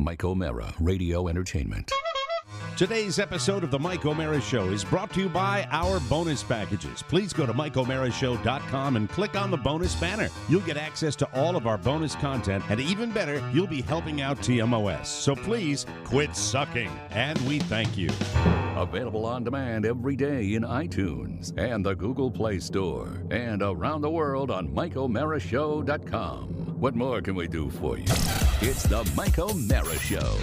Mike O'Mara, Radio Entertainment. Today's episode of the Mike O'Mara Show is brought to you by our bonus packages. Please go to MikeO'MaraShow.com and click on the bonus banner. You'll get access to all of our bonus content, and even better, you'll be helping out TMOS. So please quit sucking, and we thank you. Available on demand every day in iTunes and the Google Play Store, and around the world on MikeO'MaraShow.com. What more can we do for you? It's the Mike O'Mara Show.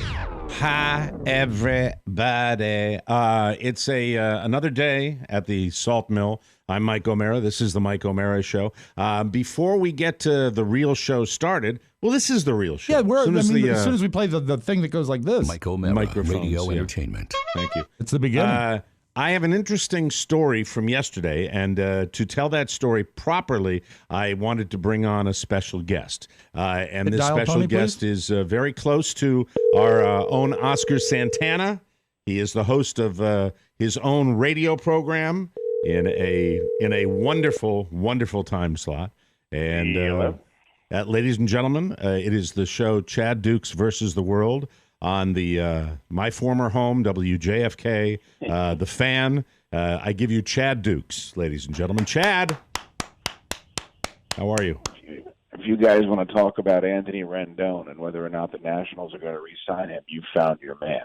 Hi, everybody. It's another day at the salt mill. I'm Mike O'Mara. This is the Mike O'Mara Show. Before we get to the real show started, well, this is the real show. Yeah, as soon as we play the thing that goes like this. Mike O'Mara, Radio Entertainment. Thank you. It's the beginning. I have an interesting story from yesterday, and to tell that story properly, I wanted to bring on a special guest. And this special guest is very close to our own Oscar Santana. He is the host of his own radio program in a wonderful, wonderful time slot. And ladies and gentlemen, it is the show Chad Dukes versus the World on the my former home, WJFK, The Fan. I give you Chad Dukes, ladies and gentlemen. Chad, how are you? If you guys want to talk about Anthony Rendon and whether or not the Nationals are going to re-sign him, you found your man.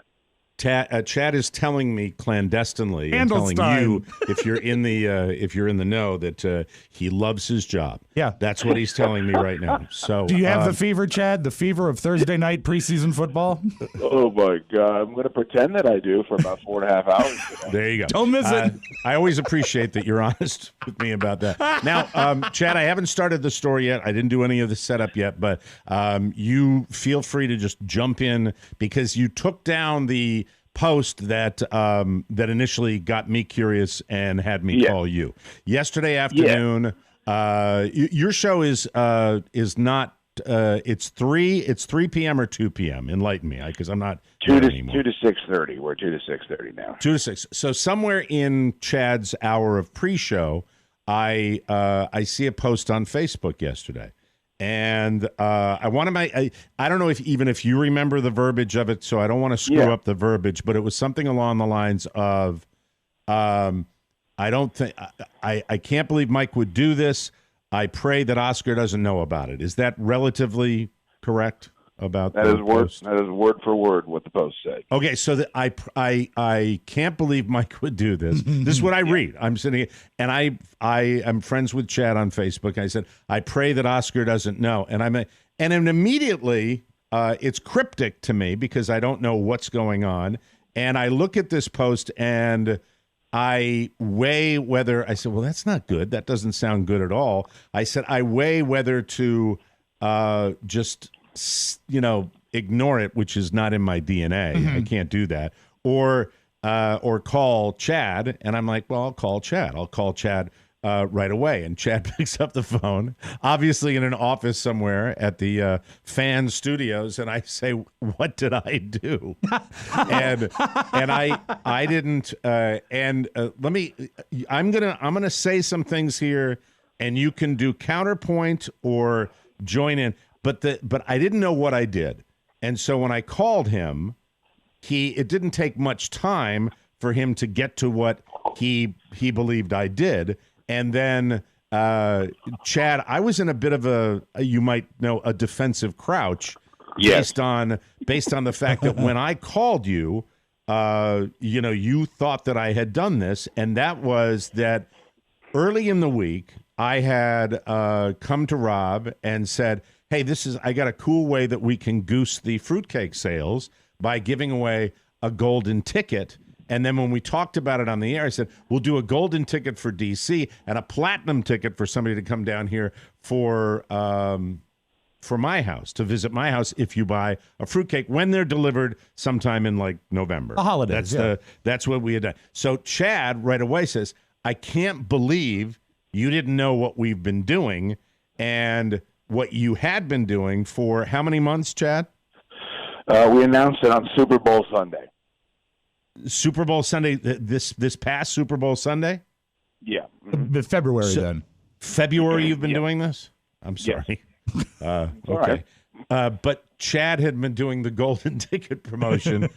Chad is telling me clandestinely and telling you if you're in the know that he loves his job. Yeah, that's what he's telling me right now. So, do you have the fever, Chad? The fever of Thursday night preseason football? Oh my God! I'm going to pretend that I do for about 4.5 hours today. There you go. Don't miss it. I always appreciate that you're honest with me about that. Now, Chad, I haven't started the story yet. I didn't do any of the setup yet, but you feel free to just jump in because you took down the post that initially got me curious and had me call you yesterday afternoon. Your show is not it's 3 p.m. or 2 p.m. Enlighten me, because I'm not 2 to 6:30. We're 2 to 6:30 now. 2 to 6. So somewhere in Chad's hour of pre-show, I see a post on Facebook yesterday. And I want to make, I don't know if you remember the verbiage of it, so I don't want to screw up the verbiage, but it was something along the lines of, I can't believe Mike would do this. I pray that Oscar doesn't know about it. Is that relatively correct about that? That is word for word what the post said. Okay, so that I can't believe Mike would do this. This is what I read. I'm sitting and I am friends with Chad on Facebook. I said, I pray that Oscar doesn't know. And then immediately it's cryptic to me because I don't know what's going on. And I look at this post and I weigh whether, I said, well, that's not good. That doesn't sound good at all. I said, I weigh whether to just ignore it, which is not in my DNA. I can't do that. Or call Chad. And I'm like, well, I'll call Chad. I'll call Chad right away. And Chad picks up the phone, obviously in an office somewhere at the Fan Studios. And I say, what did I do? and I didn't. I'm gonna say some things here, and you can do counterpoint or join in. But I didn't know what I did. And so when I called him, it didn't take much time for him to get to what he believed I did. And then Chad, I was in a bit of you might know, a defensive crouch based on the fact that when I called you, you thought that I had done this, and that was that early in the week I had come to Rob and said, hey, I got a cool way that we can goose the fruitcake sales by giving away a golden ticket. And then when we talked about it on the air, I said, we'll do a golden ticket for D.C. and a platinum ticket for somebody to come down here for my house, to visit my house if you buy a fruitcake when they're delivered sometime in like November. The holidays, That's what we had done. So Chad right away says, I can't believe you didn't know what we've been doing and what you had been doing for how many months, Chad? We announced it on Super Bowl Sunday. Super Bowl Sunday, this past Super Bowl Sunday? Yeah. February, then. February you've been doing this? I'm sorry. Yes. Okay. Right. But Chad had been doing the golden ticket promotion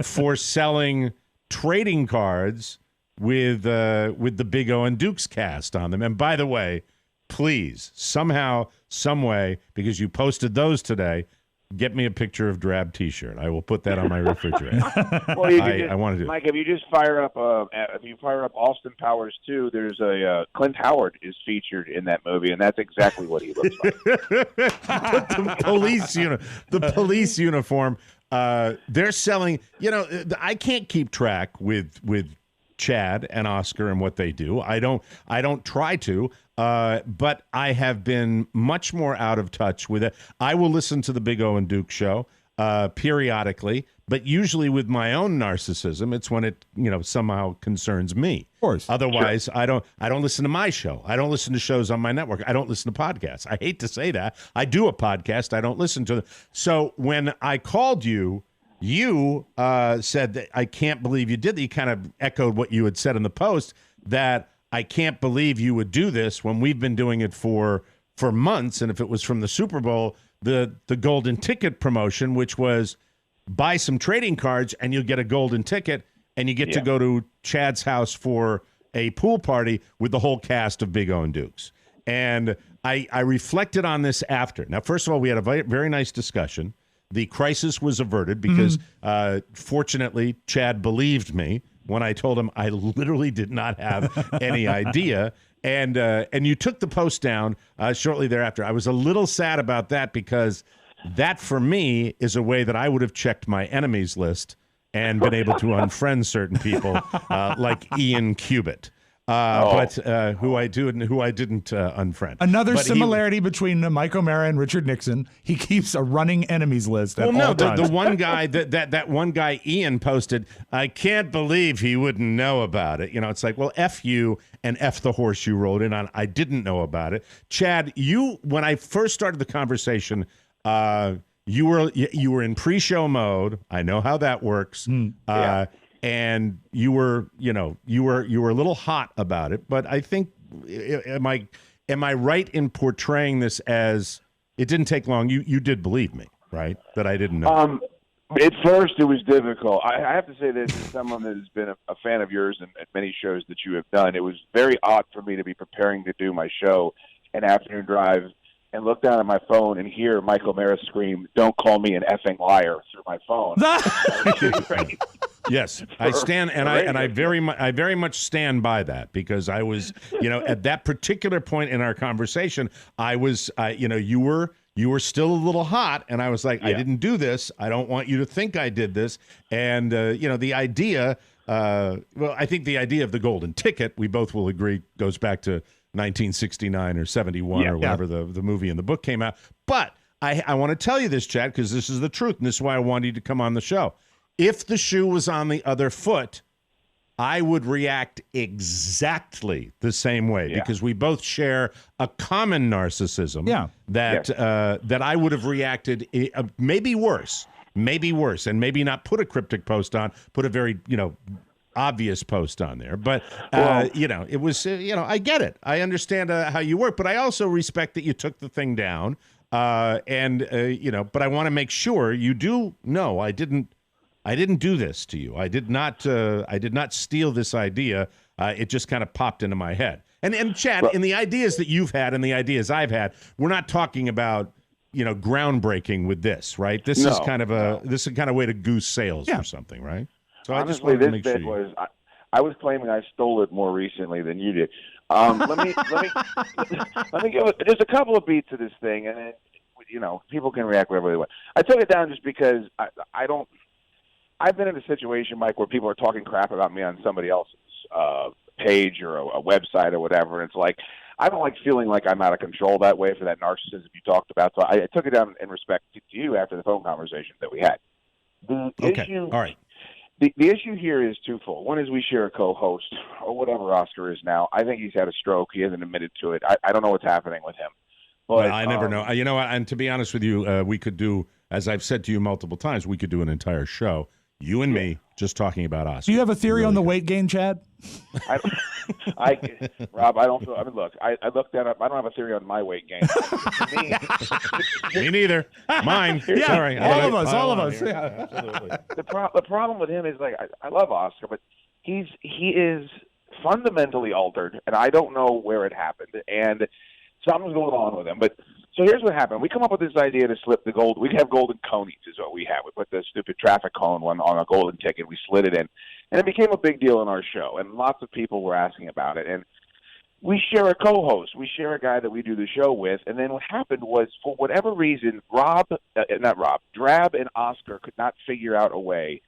for selling trading cards with the Big O and Dukes cast on them. And by the way, please, somehow, some way, because you posted those today, get me a picture of Drab T-shirt. I will put that on my refrigerator. Well, I want to do. Mike, if you fire up Austin Powers 2, there's a Clint Howard is featured in that movie, and that's exactly what he looks like. the police uniform. They're selling. I can't keep track with Chad and Oscar and what they do. I don't try to. But I have been much more out of touch with it. I will listen to the Big O and Duke show periodically, but usually with my own narcissism, it's when it somehow concerns me. Of course. Otherwise, sure. I don't listen to my show. I don't listen to shows on my network. I don't listen to podcasts. I hate to say that. I do a podcast. I don't listen to them. So when I called you, you said that I can't believe you did that. You kind of echoed what you had said in the post, that I can't believe you would do this when we've been doing it for months. And if it was from the Super Bowl, the golden ticket promotion, which was buy some trading cards and you'll get a golden ticket and you get to go to Chad's house for a pool party with the whole cast of Big O and Dukes. And I reflected on this after. Now, first of all, we had a very nice discussion. The crisis was averted because, fortunately, Chad believed me when I told him I literally did not have any idea. And you took the post down shortly thereafter. I was a little sad about that because that, for me, is a way that I would have checked my enemies list and been able to unfriend certain people like Ian Cubitt. But who I do and who I didn't unfriend. Another similarity between Mike O'Mara and Richard Nixon. He keeps a running enemies list at all times. The one guy that one guy Ian posted, I can't believe he wouldn't know about it. It's like, well, F you and F the horse you rode in on. I didn't know about it. Chad, when I first started the conversation, you were in pre-show mode. I know how that works. And you were a little hot about it, but I think am I right in portraying this as it didn't take long? You did believe me, right? That I didn't know. At first, it was difficult. I have to say this as someone that has been a fan of yours and many shows that you have done. It was very odd for me to be preparing to do my show, an afternoon drive, and look down at my phone and hear Mike O'Mara scream, "Don't call me an effing liar" through my phone. Yes, I stand and I very much stand by that, because I was, at that particular point in our conversation, I was, you were still a little hot, and I was like, I didn't do this. I don't want you to think I did this. And the idea, I think the idea of the golden ticket, we both will agree, goes back to 1969 or 71 or whatever the movie and the book came out. But I want to tell you this, Chad, because this is the truth, and this is why I wanted you to come on the show. If the shoe was on the other foot, I would react exactly the same way, because we both share a common narcissism that I would have reacted maybe worse, and maybe not put a cryptic post on, put a very, obvious post on there. But, it was, I get it. I understand how you work, but I also respect that you took the thing down. But I want to make sure you do know I didn't do this to you. I did not steal this idea. It just kind of popped into my head. And Chad, in the ideas that you've had and the ideas I've had, we're not talking about, groundbreaking with this, right? This is kind of a way to goose sales or something, right? So honestly, I just wanted to make bit sure I was claiming I stole it more recently than you did. Let me give just a couple of beats of this thing, and then, people can react whatever they want. I took it down just because I've been in a situation, Mike, where people are talking crap about me on somebody else's page or a website or whatever. And it's like, I don't like feeling like I'm out of control that way for that narcissism you talked about. So I took it down in respect to you after the phone conversation that we had. The issue here is twofold. One is we share a co-host, or whatever Oscar is now. I think he's had a stroke. He hasn't admitted to it. I don't know what's happening with him. But, I never know. You know what? And to be honest with you, we could do, as I've said to you multiple times, we could do an entire show You and me just talking about Oscar. Do you have a theory on the weight gain, Chad? Rob, I don't. I mean, look, I looked that up. I don't have a theory on my weight gain. Me neither. Mine. Yeah, sorry. all of us. Yeah. Absolutely. The problem with him is like I love Oscar, but he is fundamentally altered, and I don't know where it happened, and something's going on with him. But so here's what happened: we come up with this idea to slip the gold. We have golden conies, is what we have. We put the stupid traffic cone one on a golden ticket. We slid it in, and it became a big deal in our show. And lots of people were asking about it. And we share a co-host. We share a guy that we do the show with. And then what happened was, for whatever reason, Drab and Oscar could not figure out a way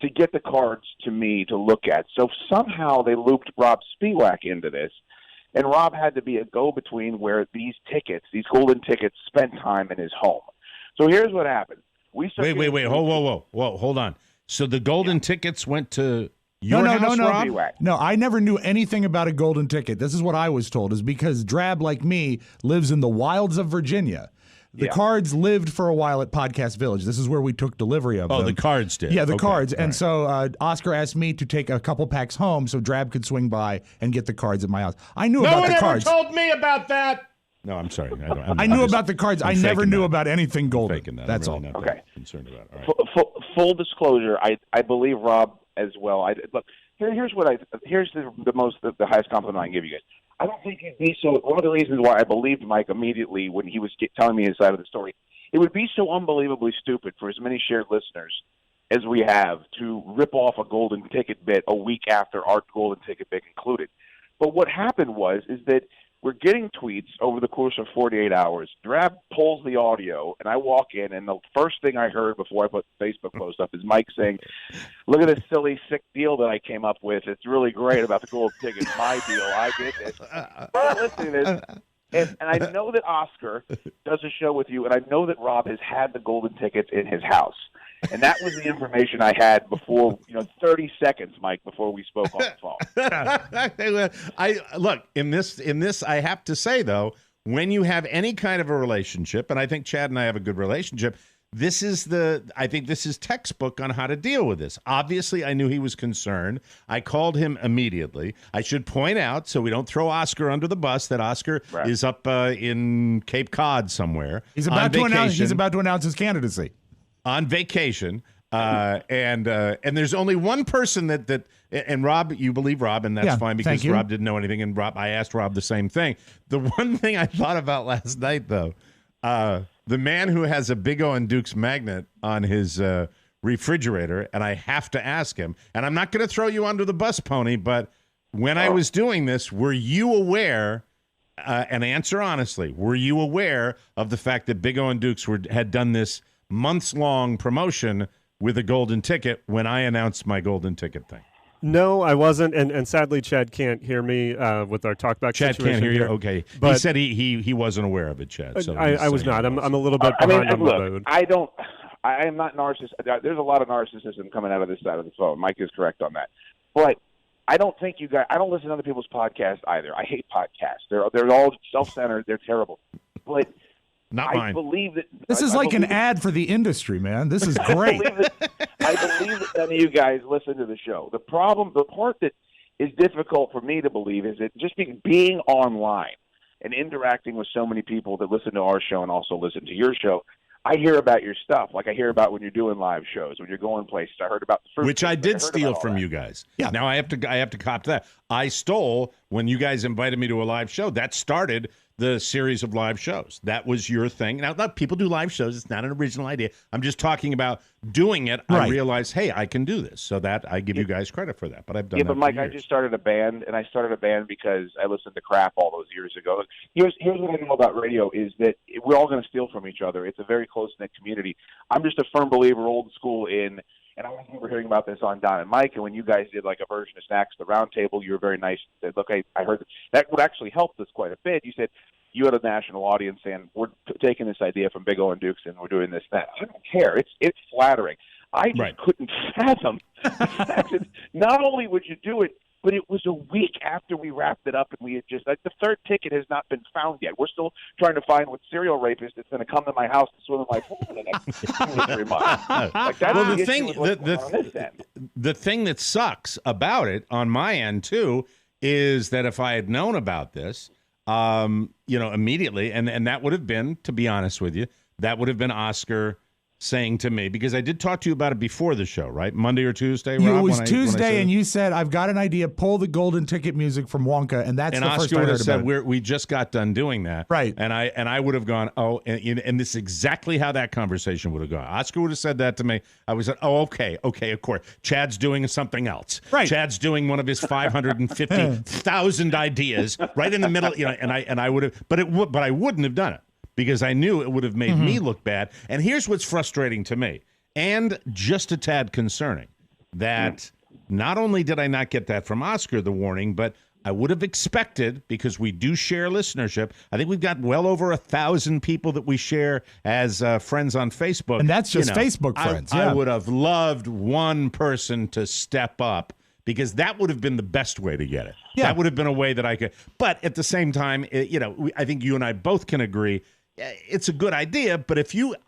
to get the cards to me to look at. So somehow they looped Rob Spiewak into this. And Rob had to be a go-between where these golden tickets, spent time in his home. So here's what happened. Wait. Hold on. So the golden tickets went to your house, Rob? No, I never knew anything about a golden ticket. This is what I was told, is because Drab, like me, lives in the wilds of Virginia. The cards lived for a while at Podcast Village. This is where we took delivery of them. Oh, the cards did? Yeah, the cards. And so Oscar asked me to take a couple packs home so Drab could swing by and get the cards at my house. I knew about the cards. No one ever told me about that. No, I'm sorry. I knew about the cards. I never knew about anything golden. That's all. Okay. Concerned about it. All right. Full disclosure, I believe Rob as well. Look, here's the highest compliment I can give you guys. I don't think it'd be so. One of the reasons why I believed Mike immediately when he was telling me his side of the story, it would be so unbelievably stupid for as many shared listeners as we have to rip off a golden ticket bit a week after our golden ticket bit concluded. But what happened is that we're getting tweets over the course of 48 hours. Drab pulls the audio, and I walk in, and the first thing I heard before I put the Facebook post up is Mike saying, "Look at this silly, sick deal that I came up with. It's really great about the gold ticket. My deal. I did it." I'm listening to this, and I know that Oscar does a show with you, and I know that Rob has had the golden tickets in his house. And that was the information I had before, 30 seconds, Mike, before we spoke on the phone. Look, in this, I have to say, though, when you have any kind of a relationship, and I think Chad and I have a good relationship, I think this is textbook on how to deal with this. Obviously, I knew he was concerned. I called him immediately. I should point out, so we don't throw Oscar under the bus, that Oscar is up in Cape Cod somewhere. He's about to announce his candidacy. On vacation, and there's only one person that and Rob, you believe Rob, and that's fine because Rob didn't know anything, and I asked Rob the same thing. The one thing I thought about last night, though, the man who has a Big O and Duke's magnet on his refrigerator, and I have to ask him, and I'm not going to throw you under the bus, Pony, but when I was doing this, were you aware? And answer honestly, were you aware of the fact that Big O and Duke's had done this months-long promotion with a golden ticket when I announced my golden ticket thing? No, I wasn't, and sadly, Chad can't hear me with our talkback Chad situation. Chad can't hear here. you? Okay. But he said he wasn't aware of it, Chad. So I was not. I'm a little bit behind on the mode. I am not narcissistic. There's a lot of narcissism coming out of this side of the phone. Mike is correct on that. But I don't think you guys – I don't listen to other people's podcasts either. I hate podcasts. They're all self-centered. They're terrible. But – not mine. I believe that this is like an ad for the industry, man. This is great. I believe that none of you guys listen to the show. The part that is difficult for me to believe is that just being online and interacting with so many people that listen to our show and also listen to your show, I hear about your stuff. Like I hear about when you're doing live shows, when you're going places. I heard about the first, which I did steal from you guys. Yeah. Now I have to cop that. I stole when you guys invited me to a live show. That started the series of live shows. That was your thing. Now, people do live shows. It's not an original idea. I'm just talking about doing it. Right. I realized, hey, I can do this. So that I give you guys credit for that. But I've done that. Yeah, but Mike, I just started a band, and I started a band because I listened to crap all those years ago. Here's what I know about radio is that we're all going to steal from each other. It's a very close-knit community. I'm just a firm believer, old school in. And I remember hearing about this on Don and Mike, and when you guys did like a version of Snacks the Round Table, you were very nice. You said, look, I heard that would actually help us quite a bit. You said you had a national audience saying, we're taking this idea from Big O and Dukes, and we're doing this, that. I don't care. It's flattering. I just couldn't fathom the fact that not only would you do it, but it was a week after we wrapped it up, and we had just like the third ticket has not been found yet. We're still trying to find what serial rapist is going to come to my house to swim in my pool in the next 2 or 3 months. Like, that's Well, the thing that sucks about it on my end too is that if I had known about this, immediately, and that would have been, to be honest with you, that would have been Oscar saying to me, because I did talk to you about it before the show, right? Monday or Tuesday, Rob? It was Tuesday, and you said, I've got an idea, pull the golden ticket music from Wonka, and that's the first Oscar I would heard have said, about it. we just got done doing that. Right. And I would have gone, and this is exactly how that conversation would have gone. Oscar would have said that to me. I would have said, okay, of course. Chad's doing something else. Right. Chad's doing one of his 550,000 ideas right in the middle, and I would have, but I wouldn't have done it, because I knew it would have made me look bad. And here's what's frustrating to me, and just a tad concerning, that not only did I not get that from Oscar, the warning, but I would have expected, because we do share listenership. I think we've got well over 1,000 people that we share as friends on Facebook. And that's just Facebook friends. I would have loved one person to step up, because that would have been the best way to get it. Yeah. That would have been a way that I could. But at the same time, I think you and I both can agree it's a good idea. But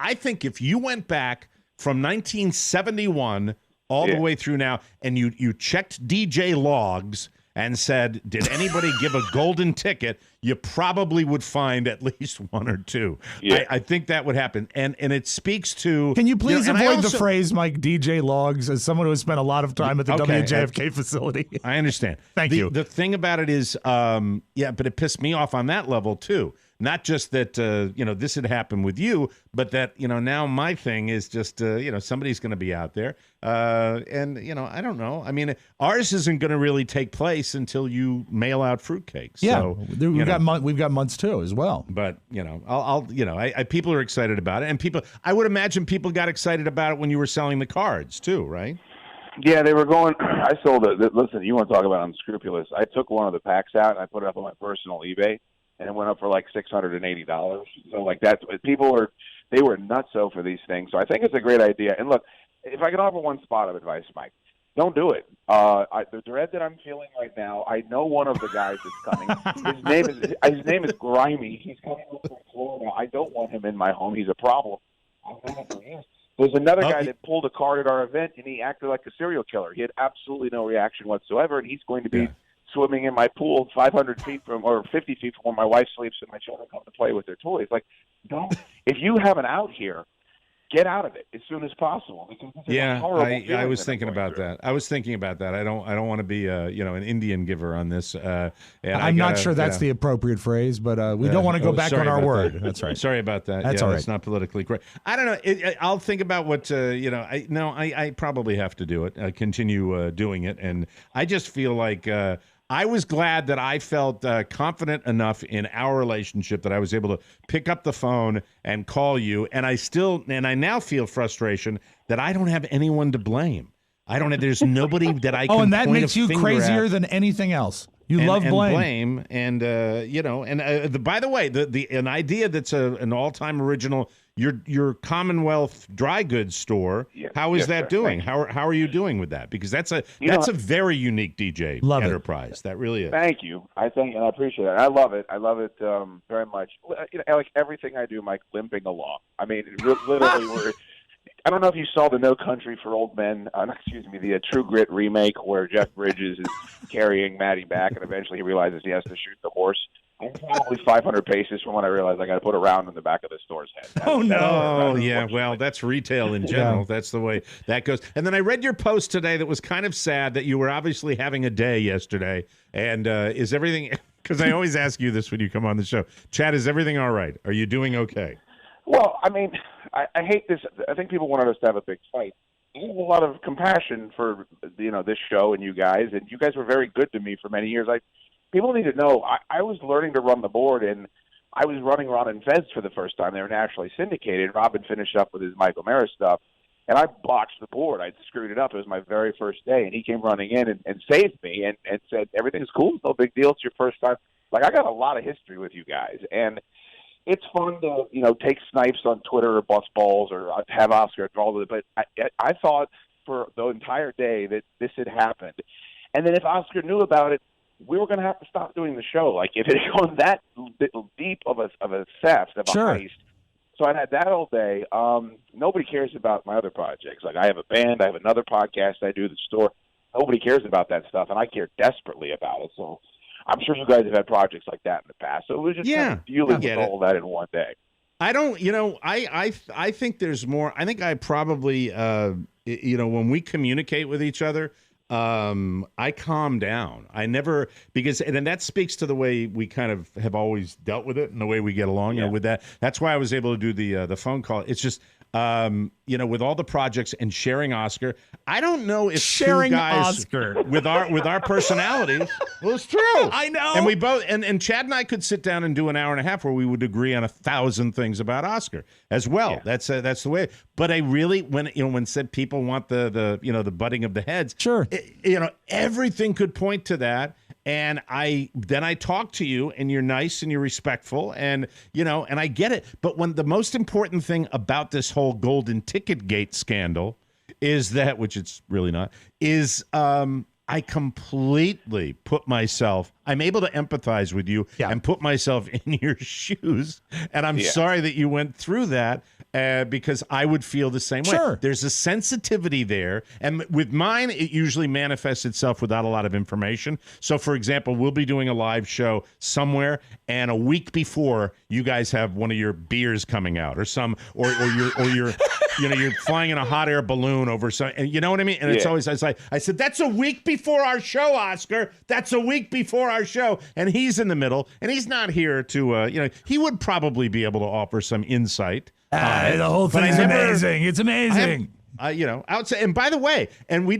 I think if you went back from 1971 all the way through now, and you checked DJ logs and said, did anybody give a golden ticket, you probably would find at least one or two. Yeah. I think that would happen. And it speaks to... Can you please and I avoid the also- phrase, Mike, DJ logs, as someone who has spent a lot of time at the WJFK facility? I understand. Thank you. The thing about it is, but it pissed me off on that level, too. Not just that, this had happened with you, but that, now my thing is just, somebody's going to be out there. And, I don't know. I mean, ours isn't going to really take place until you mail out fruitcakes. Yeah, So, we've got months too as well. But, people are excited about it. And I would imagine people got excited about it when you were selling the cards, too, right? Yeah, they were going. I sold it. Listen, you want to talk about unscrupulous? I took one of the packs out and I put it up on my personal eBay. And it went up for like $680. So like that, they were nutso for these things. So I think it's a great idea. And look, if I can offer one spot of advice, Mike, don't do it. The dread that I'm feeling right now, I know one of the guys that's coming. His name is Grimy. He's coming over from Florida. I don't want him in my home. He's a problem. I've known him for years. There's another guy that pulled a card at our event, and he acted like a serial killer. He had absolutely no reaction whatsoever, and he's going to be swimming in my pool 500 feet from, or 50 feet from where my wife sleeps and my children come to play with their toys. Like, if you have an out here, get out of it as soon as possible. I was thinking about that. I don't want to be an Indian giver on this. I'm not sure that's the appropriate phrase, but we don't want to go back on our word. That's right. Sorry about that. That's all right. It's not politically correct. I don't know. I'll think about what I probably have to do it. Continue doing it, and I just feel like. I was glad that I felt confident enough in our relationship that I was able to pick up the phone and call you. And I now feel frustration that I don't have anyone to blame. There's nobody that I can and that point makes a you finger crazier at. than anything else. You love blame. And by the way, an idea that's an all-time original. Your Commonwealth dry goods store. How is that doing? How are you doing with that? Because that's a very unique DJ enterprise. That really is. Thank you. I appreciate it. I love it. I love it very much. Like everything I do, Mike, limping along. I mean, literally, I don't know if you saw the No Country for Old Men, the True Grit remake where Jeff Bridges is carrying Maddie back, and eventually he realizes he has to shoot the horse. I'm probably 500 paces from when I realized I got to put a round in the back of the store's head. Well, that's retail in general. That's the way that goes. And then I read your post today that was kind of sad that you were obviously having a day yesterday. And is everything – because I always ask you this when you come on the show. Chad, is everything all right? Are you doing okay? Well, I mean, I hate this. I think people wanted us to have a big fight. I have a lot of compassion for, this show and you guys. And you guys were very good to me for many years. People need to know I was learning to run the board, and I was running Ron and Fez for the first time. They were nationally syndicated. Robin finished up with his Michael Mara stuff, and I botched the board. I screwed it up. It was my very first day, and he came running in and saved me and said, everything's cool. It's no big deal. It's your first time. Like, I got a lot of history with you guys, and it's fun to, take snipes on Twitter or bust balls or have Oscar involved with it, but I thought for the entire day that this had happened. And then if Oscar knew about it, we were going to have to stop doing the show. Like, if it had gone that deep of a theft, of a heist. So I had that all day. Nobody cares about my other projects. Like, I have a band. I have another podcast I do, The Store. Nobody cares about that stuff, and I care desperately about it. So I'm sure you guys have had projects like that in the past. So it was just kind of dealing with all that in one day. I don't, I think there's more. I think I probably, when we communicate with each other, I calm down. I never, because, and that speaks to the way we kind of have always dealt with it and the way we get along with that. That's why I was able to do the phone call. It's just, with all the projects and sharing Oscar, I don't know if sharing two guys Oscar with our personalities. Well, it's true. I know. And we both, and Chad and I could sit down and do an hour and a half where we would agree on 1,000 things about Oscar as well. Yeah. That's the way. But I really, when said people want the butting of the heads, sure, everything could point to that. And I talk to you, and you're nice and you're respectful, and and I get it. But when the most important thing about this whole golden ticket gate scandal is that, which it's really not, is I completely put myself. I'm able to empathize with you and put myself in your shoes. And I'm sorry that you went through that because I would feel the same way. There's a sensitivity there. And with mine, it usually manifests itself without a lot of information. So, for example, we'll be doing a live show somewhere, and a week before, you guys have one of your beers coming out, or you're you're flying in a hot air balloon over some, and you know what I mean? And it's always, I said, that's a week before our show, Oscar. That's a week before our show. And he's in the middle, and he's not here to, he would probably be able to offer some insight. The whole thing's amazing. It's amazing. Outside. And by the way, and we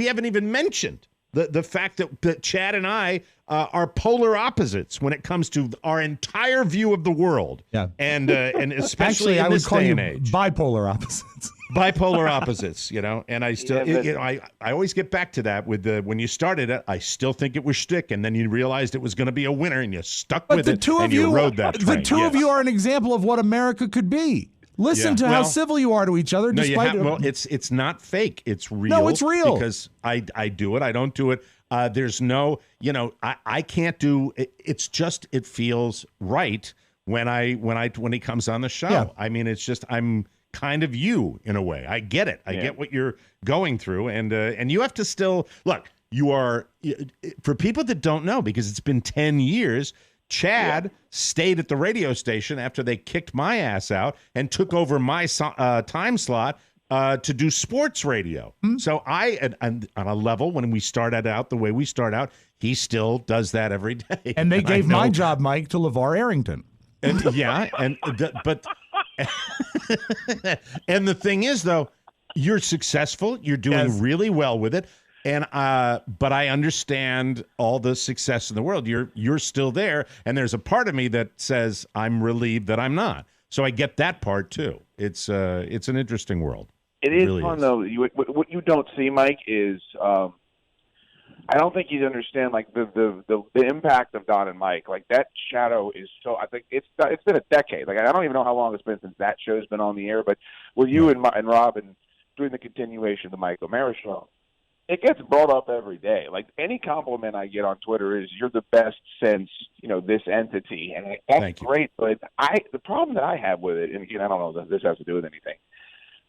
haven't even mentioned the fact that Chad and I are polar opposites when it comes to our entire view of the world. Yeah. And especially actually, in this day and age. Bipolar opposites. Bipolar opposites, and I still, I always get back to that with when you started it, I still think it was shtick, and then you realized it was going to be a winner, and you stuck with it, and you rode that train. The two of you are an example of what America could be. Listen to how civil you are to each other. It's not fake. It's real. No, it's real. Because I do it. I don't do it. There's no, I can't do it. It's just, it feels right when he comes on the show. Yeah. I mean, it's just, I'm kind of you in a way. I get it. I get what you're going through, and you have to still look. You are, for people that don't know, because it's been 10 years. Chad stayed at the radio station after they kicked my ass out and took over my time slot to do sports radio. So on a level, when we started out the way we start out, he still does that every day. And they gave my job, Mike, to LeVar Arrington. And and the thing is, though, you're successful. You're doing really well with it. And but I understand all the success in the world. You're still there, and there's a part of me that says I'm relieved that I'm not. So I get that part too. It's an interesting world. It is really fun though. What you don't see, Mike, is I don't think you understand like the impact of Don and Mike. Like that shadow is so. I think it's been a decade. Like I don't even know how long it's been since that show's been on the air. But with you and Rob and doing the continuation of the Mike O'Mara show. It gets brought up every day. Like any compliment I get on Twitter is you're the best since, this entity. And that's great. But the problem that I have with it, and again, I don't know that this has to do with anything.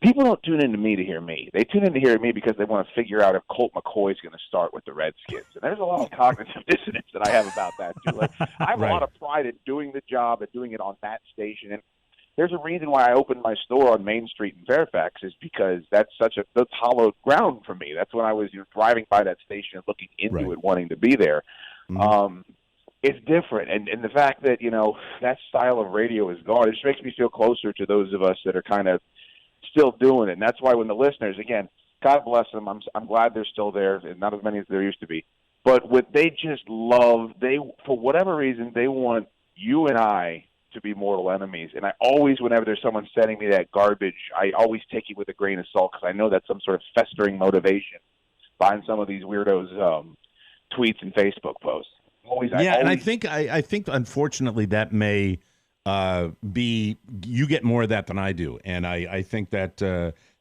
People don't tune in to me to hear me. They tune in to hear me because they want to figure out if Colt McCoy's going to start with the Redskins. And there's a lot of cognitive dissonance that I have about that too. Like I have a lot of pride in doing the job and doing it on that station. And there's a reason why I opened my store on Main Street in Fairfax is because that's hallowed ground for me. That's when I was driving by that station and looking into it, wanting to be there. Mm-hmm. It's different. And the fact that, that style of radio is gone, it just makes me feel closer to those of us that are kind of still doing it. And that's why when the listeners, again, God bless them, I'm glad they're still there, and not as many as there used to be. But what they just love, for whatever reason, they want you and I to be mortal enemies. And I always, whenever there's someone sending me that garbage, I always take it with a grain of salt because I know that's some sort of festering motivation behind some of these weirdos' tweets and Facebook posts. And I think unfortunately that may be, you get more of that than I do. And I think that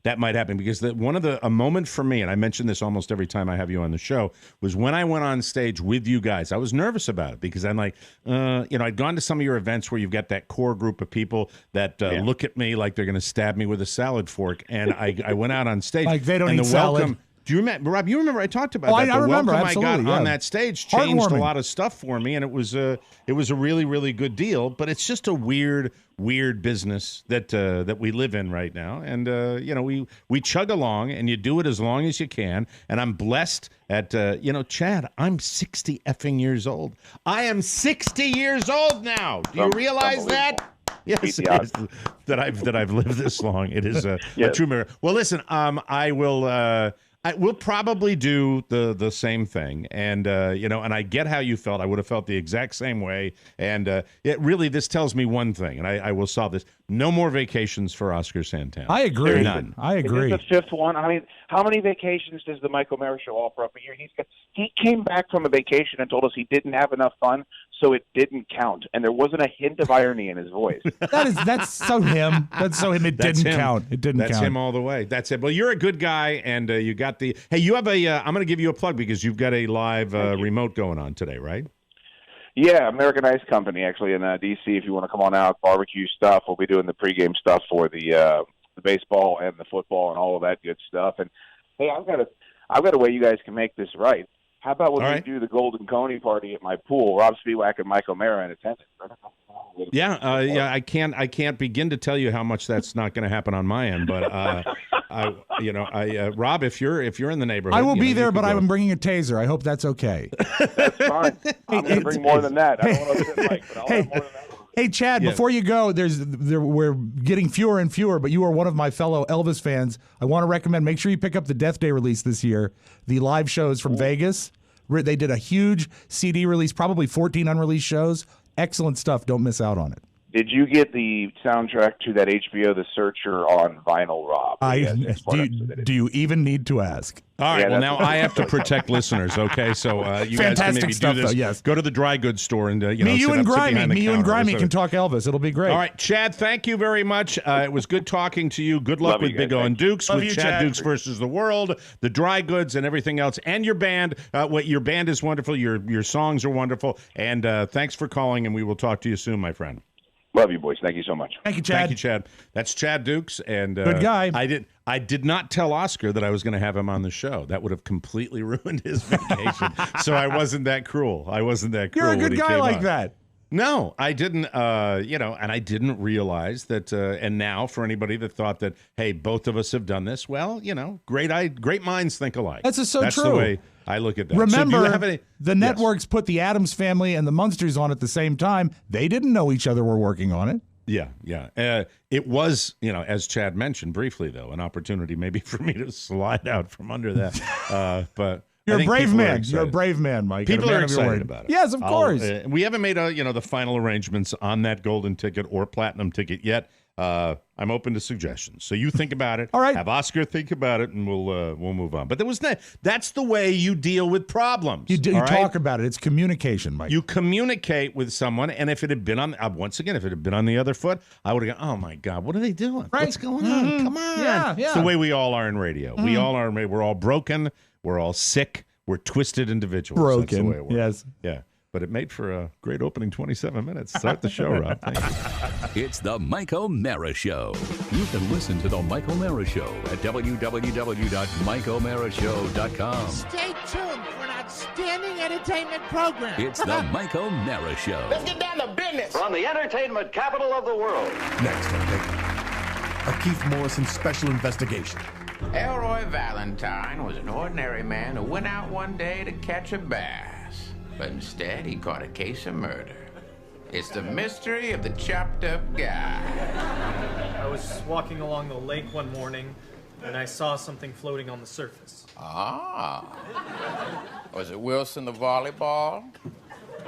that might happen, because a moment for me, and I mention this almost every time I have you on the show, was when I went on stage with you guys. I was nervous about it because I'm like, I'd gone to some of your events where you've got that core group of people that look at me like they're going to stab me with a salad fork, and I went out on stage. Like they don't and eat the salad. Welcome, do you remember, Rob? You remember I talked about that. I remember, welcome absolutely, I got on that stage changed a lot of stuff for me, and it was a really, really good deal. But it's just a weird business that we live in right now, and we chug along, and you do it as long as you can. And I'm blessed at Chad. I'm 60 effing years old. I am 60 years old now. Do you realize that? Yes, that I've lived this long. It is a true miracle. Well, listen, I will probably do the same thing, and and I get how you felt. I would have felt the exact same way, and this tells me one thing, and I will solve this: no more vacations for Oscar Santana. I agree. None. I agree. Is this the fifth one? I mean, how many vacations does the Michael Mara show offer up a year? He came back from a vacation and told us he didn't have enough fun, so it didn't count, and there wasn't a hint of irony in his voice. That's so him. That's so him. It didn't count. It didn't count. That's him all the way. That's it. Well, you're a good guy, and you got the. Hey, you have a. I'm going to give you a plug because you've got a live remote going on today, right? Yeah, American Ice Company actually in D.C. If you want to come on out, barbecue stuff. We'll be doing the pregame stuff for the baseball and the football and all of that good stuff. And hey, I've got a way you guys can make this right. How about when we do the Golden Coney party at my pool? Rob Spiewak and Michael Mara in attendance. I can't begin to tell you how much that's not going to happen on my end, but Rob, if you're in the neighborhood, I will be there, but I'm bringing a taser. I hope that's okay. That's fine. I'm going to bring more than that. I don't want to sit Mike, but I'll have more than that. Hey, Chad, before you go, we're getting fewer and fewer, but you are one of my fellow Elvis fans. I want to recommend, make sure you pick up the Death Day release this year, the live shows from Vegas. They did a huge CD release, probably 14 unreleased shows. Excellent stuff. Don't miss out on it. Did you get the soundtrack to that HBO The Searcher on vinyl, Rob? Do you even need to ask? All right, well, now I have to protect listeners, okay? So you guys can maybe stuff, do this. Though, yes. Go to the dry goods store and, Me, you, and Grimy can talk Elvis. It'll be great. All right, Chad, thank you very much. It was good talking to you. Good luck with Big O and Dukes, with Chad Dukes versus the World, the dry goods, and everything else, and your band. Your band is wonderful. Your songs are wonderful. And thanks for calling, and we will talk to you soon, my friend. Love you, boys. Thank you so much. Thank you, Chad. Thank you, Chad. That's Chad Dukes, and good guy. I did not tell Oscar that I was going to have him on the show. That would have completely ruined his vacation. So I wasn't that cruel. You're a good guy like that. No, I didn't. And I didn't realize that. And now, for anybody that thought that, hey, both of us have done this, well, great minds think alike. That's so That's true. The way I look at that. Remember, the networks put the Addams Family and the Munsters on at the same time. They didn't know each other were working on it. Yeah. It was, as Chad mentioned briefly, though, an opportunity maybe for me to slide out from under that. But you're a brave man. You're a brave man, Mike. People are excited about it. Yes, of course. We haven't made the final arrangements on that golden ticket or platinum ticket yet. I'm open to suggestions. So you think about it. All right. Have Oscar think about it, and we'll move on. But that's the way you deal with problems. You talk about it. It's communication, Mike. You communicate with someone, and if it had been on if it had been on the other foot, I would have gone, oh my God, what are they doing? Right. What's going on? Come on. Yeah. It's the way we all are in radio. We all are. We're all broken. We're all sick. We're twisted individuals. Broken. That's the way it works. Yes. Yeah. But it made for a great opening 27 minutes. Start the show, Rob. Thank you. It's the Mike O'Mara Show. You can listen to the Mike O'Mara Show at www.mikeomarashow.com. Stay tuned for an outstanding entertainment program. It's the Mike O'Mara Show. Let's get down to business. From the entertainment capital of the world. Next on a Keith Morrison special investigation. Elroy Valentine was an ordinary man who went out one day to catch a bass. But instead, he caught a case of murder. It's the mystery of the chopped up guy. I was walking along the lake one morning, and I saw something floating on the surface. Ah. Was it Wilson the volleyball?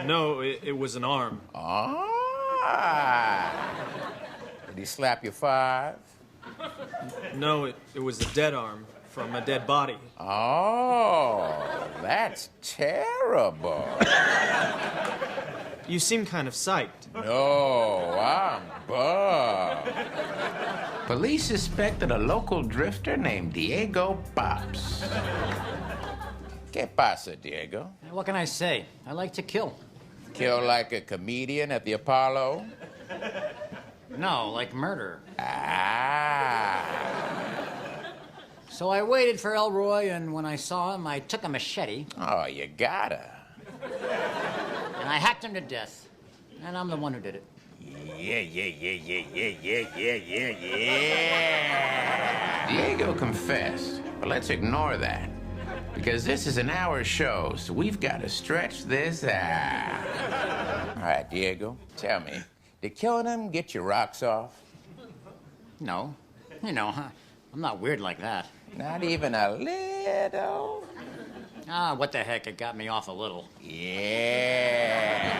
No, it was an arm. Ah. Did he slap you 5? No, it was a dead arm from a dead body. Oh, that's terrible. You seem kind of psyched. No, I'm Bob. Police suspected a local drifter named Diego Pops. ¿Qué pasa, Diego? What can I say? I like to kill. Kill like a comedian at the Apollo? No, like murder. Ah. So I waited for Elroy, and when I saw him, I took a machete. Oh, you gotta. And I hacked him to death. And I'm the one who did it. Yeah. Diego confessed, but let's ignore that. Because this is an hour show, so we've got to stretch this out. All right, Diego, tell me, did killing him get your rocks off? No. You know, I'm not weird like that. Not even a little? Ah, what the heck, it got me off a little. Yeah.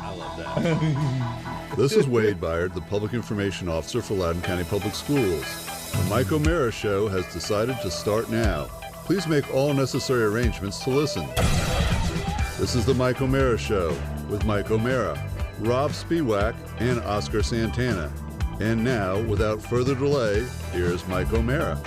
I love that. This is Wade Byard, the Public Information Officer for Loudoun County Public Schools. The Mike O'Mara Show has decided to start now. Please make all necessary arrangements to listen. This is the Mike O'Mara Show with Mike O'Mara, Rob Spiewak, and Oscar Santana. And now, without further delay, here's Mike O'Mara.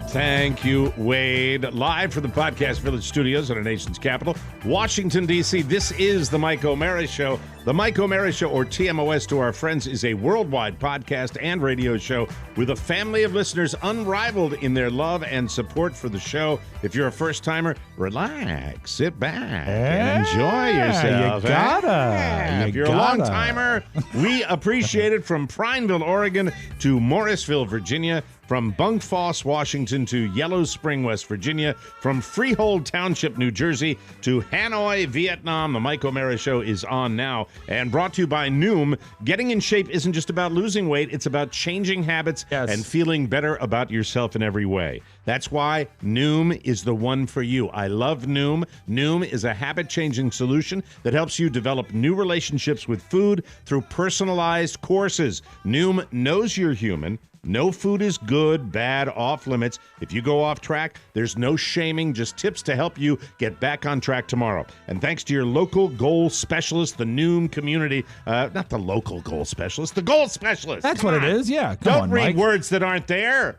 Thank you, Wade. Live from the Podcast Village studios in our nation's capital, Washington, D.C., this is the Mike O'Mara Show. The Mike O'Mara Show, or TMOS to our friends, is a worldwide podcast and radio show with a family of listeners unrivaled in their love and support for the show. If you're a first-timer, relax, sit back, and enjoy yourself. You gotta. If you're a long-timer, we appreciate it. From Prineville, Oregon to Morrisville, Virginia, from Bunkfoss, Washington to Yellow Spring, West Virginia, from Freehold Township, New Jersey to Hanoi, Vietnam, the Mike O'Mara Show is on now. And brought to you by Noom. Getting in shape isn't just about losing weight, it's about changing habits and feeling better about yourself in every way. That's why Noom is the one for you. I love Noom. Noom is a habit-changing solution that helps you develop new relationships with food through personalized courses. Noom knows you're human. No food is good, bad, off limits. If you go off track, there's no shaming, just tips to help you get back on track tomorrow. And thanks to your local goal specialist, the Noom community, not the local goal specialist, the goal specialist. That's what it is, yeah. Don't read words that aren't there.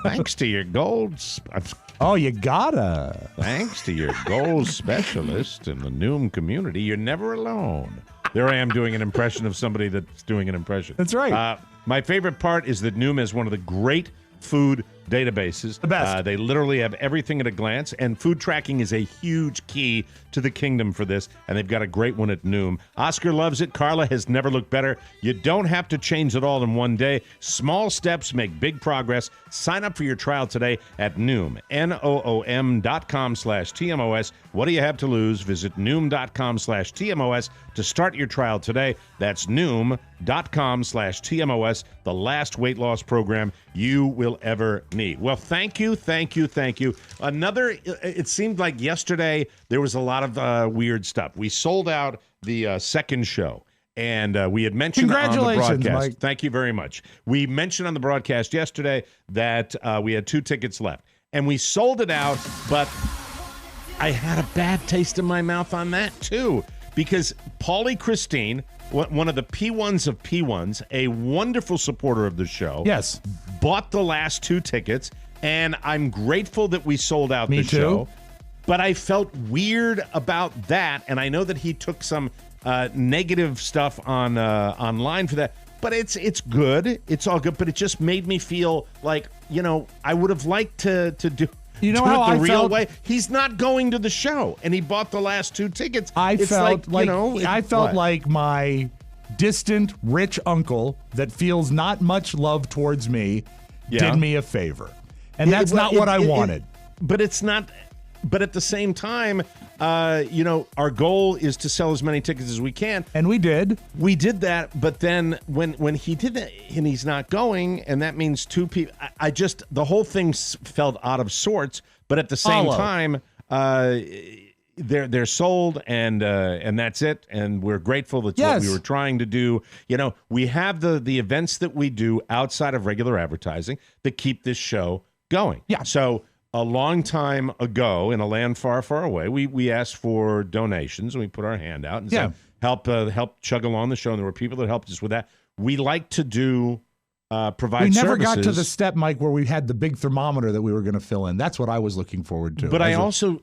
Thanks to your Oh, you gotta. Thanks to your goal specialist in the Noom community, you're never alone. There I am doing an impression of somebody that's doing an impression. That's right. My favorite part is that Noom is one of the great food databases. The best. They literally have everything at a glance, and food tracking is a huge key to the kingdom for this, and they've got a great one at Noom. Oscar loves it. Carla has never looked better. You don't have to change it all in one day. Small steps make big progress. Sign up for your trial today at Noom, Noom.com/TMOS. What do you have to lose? Visit Noom.com/TMOS to start your trial today. That's Noom.com/TMOS, the last weight loss program you will ever need. Well, thank you. It seemed like yesterday there was a lot of weird stuff. We sold out the second show, and we had mentioned on the broadcast. Mike. Thank you very much. We mentioned on the broadcast yesterday that we had 2 tickets left, and we sold it out, but I had a bad taste in my mouth on that, too, because Paulie Christine, one of the P1s of P1s, a wonderful supporter of the show, yes, bought the last 2 tickets, and I'm grateful that we sold out the show. But I felt weird about that, and I know that he took some negative stuff on online for that. But it's good. It's all good. But it just made me feel like, I would have liked to do. You know how it the I real felt? way. He's not going to the show, and he bought the last 2 tickets. I felt like my distant rich uncle that feels not much love towards me did me a favor, and that's not what I wanted. But it's not. But at the same time, our goal is to sell as many tickets as we can, and we did. We did that, but then when he did that, and he's not going, and that means 2 people. The whole thing felt out of sorts. But at the same time, they're sold, and that's it. And we're grateful. That's what we were trying to do. You know, we have the events that we do outside of regular advertising that keep this show going. Yeah. So a long time ago, in a land far, far away, we asked for donations, and we put our hand out and said, help chug along the show. And there were people that helped us with that. We like to do. Provide we never services. got to the step, Mike, where we had the big thermometer that we were going to fill in. That's what I was looking forward to. But I also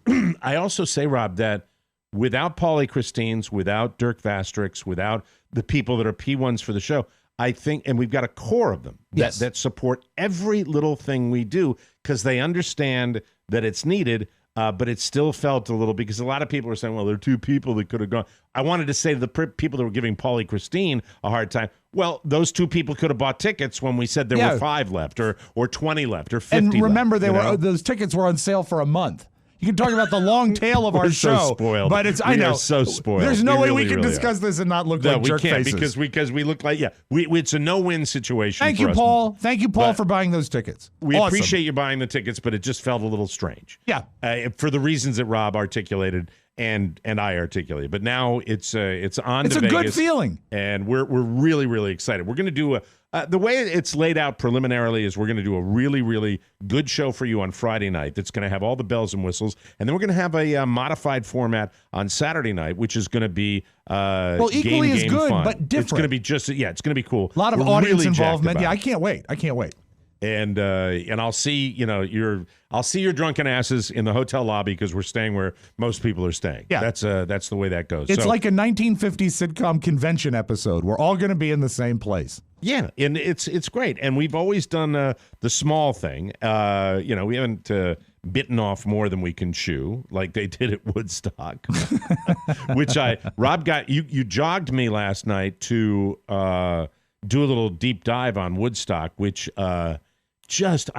say, Rob, that without Paulie Christines, without Dirk Vastrix, without the people that are P1s for the show, I think, and we've got a core of them that support every little thing we do because they understand that it's needed. But it still felt a little, because a lot of people are saying, well, there are two people that could have gone. I wanted to say to the people that were giving Paulie Christine a hard time, well, those two people could have bought tickets when we said there were 5 left or 20 left or 50 And remember, left, those tickets were on sale for a month. You can talk about the long tail of our show. So spoiled. But I know. We are so spoiled. There's no way we can really discuss this and not look like jerk faces. Because we look like, it's a no-win situation. Thank you, us. Paul. Thank you, Paul, for buying those tickets. We appreciate you buying the tickets, but it just felt a little strange. Yeah. For the reasons that Rob articulated and I articulated. But now it's on It's to a Vegas, good feeling. And we're really, really excited. We're going to do the way it's laid out preliminarily is we're going to do a really, really good show for you on Friday night that's going to have all the bells and whistles. And then we're going to have a modified format on Saturday night, which is going to be equally as good, fun. but different. It's going to be it's going to be cool. A lot of audience involvement. Yeah, I can't wait. And I'll see your drunken asses in the hotel lobby because we're staying where most people are staying. Yeah, that's the way that goes. It's like a 1950s sitcom convention episode. We're all going to be in the same place. Yeah, and it's great. And we've always done the small thing. We haven't bitten off more than we can chew, like they did at Woodstock. Which Rob got you jogged me last night to do a little deep dive on Woodstock, which. I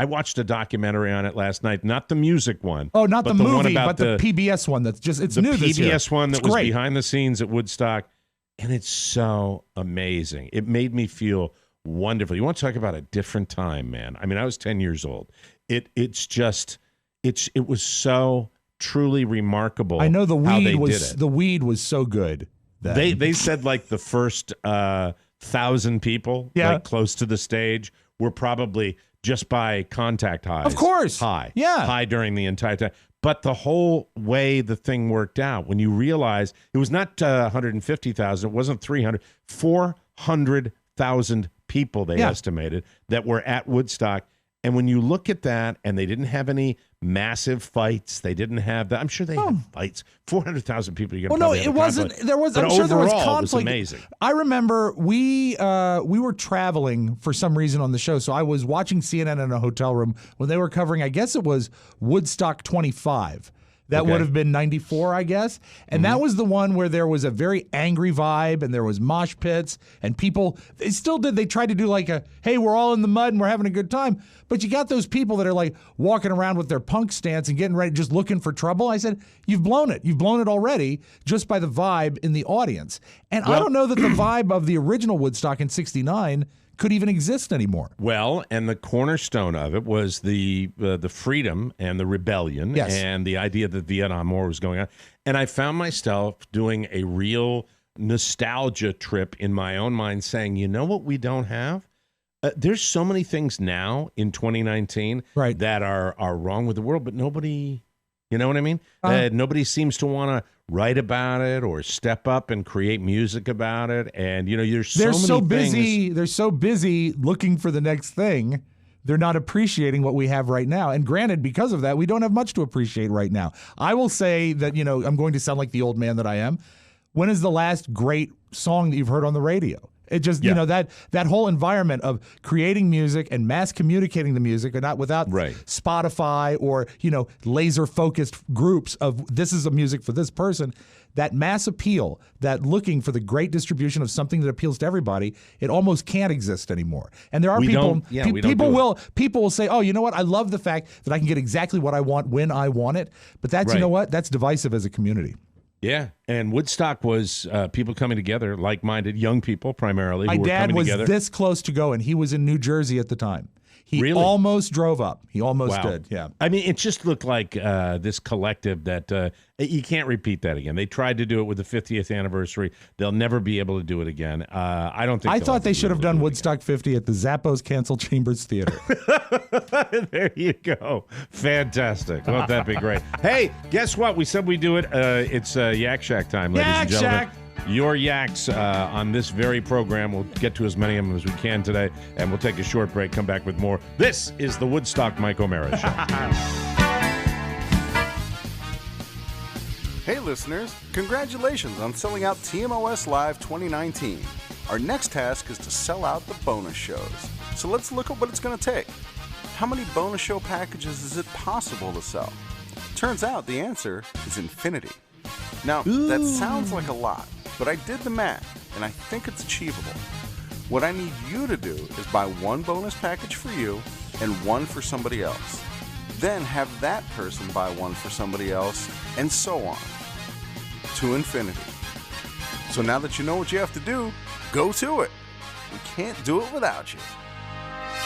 watched a documentary on it last night, not the music one. Oh, not the movie, one about the PBS one. That's just it's the new this year. PBS one that it's was great. Behind the scenes at Woodstock, and it's so amazing. It made me feel wonderful. You want to talk about a different time, man? I mean, I was 10 years old. It was so truly remarkable. I know the weed was was so good. They said like the first 1,000 people, like close to the stage, were probably just by contact highs. Of course. High during the entire time. But the whole way the thing worked out, when you realize it was not 150,000, it wasn't 300, 400,000 people they estimated that were at Woodstock. And when you look at that, and they didn't have any massive fights, they didn't have that. I'm sure they had fights. 400,000 people. You're gonna it wasn't. There was. But I'm sure there was overall, conflict. It was amazing. I remember we were traveling for some reason on the show, so I was watching CNN in a hotel room when they were covering. I guess it was Woodstock 25. That would have been 94, I guess. And that was the one where there was a very angry vibe and there was mosh pits and people, they tried to do like hey, we're all in the mud and we're having a good time. But you got those people that are like walking around with their punk stance and getting ready, just looking for trouble. I said, you've blown it. You've blown it already just by the vibe in the audience. And I don't know that the vibe of the original Woodstock in 69 could even exist anymore. Well, and the cornerstone of it was the freedom and the rebellion and the idea that the Vietnam War was going on. And I found myself doing a real nostalgia trip in my own mind saying, you know what we don't have? There's so many things now in 2019 that are wrong with the world, but nobody, you know what I mean? Nobody seems to want to write about it or step up and create music about it. And, they're so busy. They're so busy looking for the next thing. They're not appreciating what we have right now. And granted, because of that, we don't have much to appreciate right now. I will say that, I'm going to sound like the old man that I am. When is the last great song that you've heard on the radio? It just, that whole environment of creating music and mass communicating the music and not without Spotify or, laser focused groups of this is a music for this person, that mass appeal, that looking for the great distribution of something that appeals to everybody, it almost can't exist anymore. And there are people will say, oh, you know what? I love the fact that I can get exactly what I want when I want it. But that's, you know what? That's divisive as a community. Yeah, and Woodstock was people coming together, like-minded young people primarily. My who were dad coming was together. This close to going. He was in New Jersey at the time. He Really? almost drove up. He almost Wow. did. Yeah. I mean, it just looked like this collective that you can't repeat that again. They tried to do it with the 50th anniversary. They'll never be able to do it again. I don't think. I they'll thought ever they be should able have to done do it Woodstock 50 at the Zappos Cancel Chambers Theater. There you go. Fantastic. Won't that be great? Hey, guess what? We said we do it. It's Yak Shack time, ladies and Yak gentlemen. Shack. Your yaks on this very program. We'll get to as many of them as we can today, and we'll take a short break, come back with more. This is the Woodstock Mike O'Mara Show. Hey listeners, congratulations on selling out TMOS Live 2019. Our next task is to sell out the bonus shows. So let's look at what it's going to take. How many bonus show packages is it possible to sell? Turns out the answer is infinity. Now, that sounds like a lot, but I did the math, and I think it's achievable. What I need you to do is buy one bonus package for you and one for somebody else. Then have that person buy one for somebody else, and so on. To infinity. So now that you know what you have to do, go to it. We can't do it without you.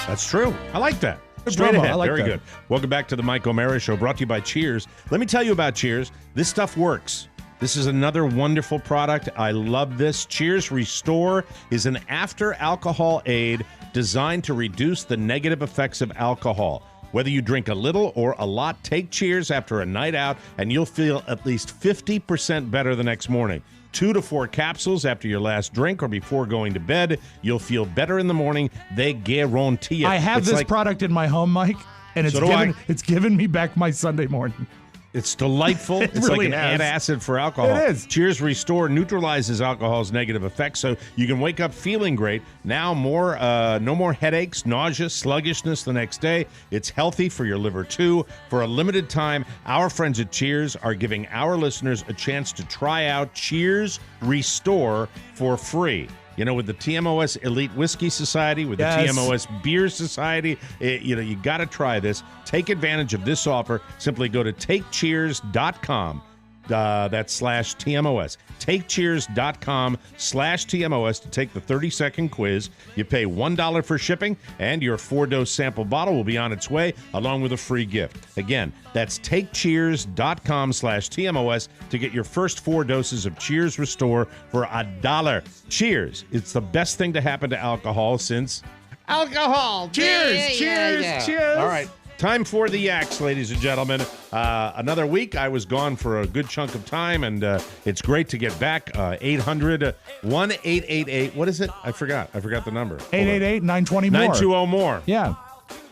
That's true. I like that. Good Straight promo. ahead. I like Very that. good. Welcome back to the Mike O'Mara Show, brought to you by Cheers. Let me tell you about Cheers. This stuff works. This is another wonderful product. I love this. Cheers Restore is an after-alcohol aid designed to reduce the negative effects of alcohol. Whether you drink a little or a lot, take Cheers after a night out, and you'll feel at least 50% better the next morning. 2 to 4 capsules after your last drink or before going to bed. You'll feel better in the morning. They guarantee it. I have this product in my home, Mike, and it's given me back my Sunday morning. It's delightful. It's really like an has. antacid for alcohol. It is. Cheers Restore neutralizes alcohol's negative effects, so you can wake up feeling great. Now no more headaches, nausea, sluggishness the next day. It's healthy for your liver, too. For a limited time, our friends at Cheers are giving our listeners a chance to try out Cheers Restore for free. You know, with the TMOS Elite Whiskey Society, with the TMOS Beer Society, you got to try this. Take advantage of this offer. Simply go to takecheers.com. That's /TMOS. Takecheers.com/TMOS to take the 30-second quiz. You pay $1 for shipping, and your 4-dose sample bottle will be on its way, along with a free gift. Again, that's takecheers.com/TMOS to get your first 4 doses of Cheers Restore for $1. Cheers. It's the best thing to happen to alcohol since alcohol. Cheers, cheers. All right. Time for the Yaks, ladies and gentlemen. Another week. I was gone for a good chunk of time, and it's great to get back. 800-1888. What is it? I forgot the number. 888-920-MORE. 920-MORE. Yeah.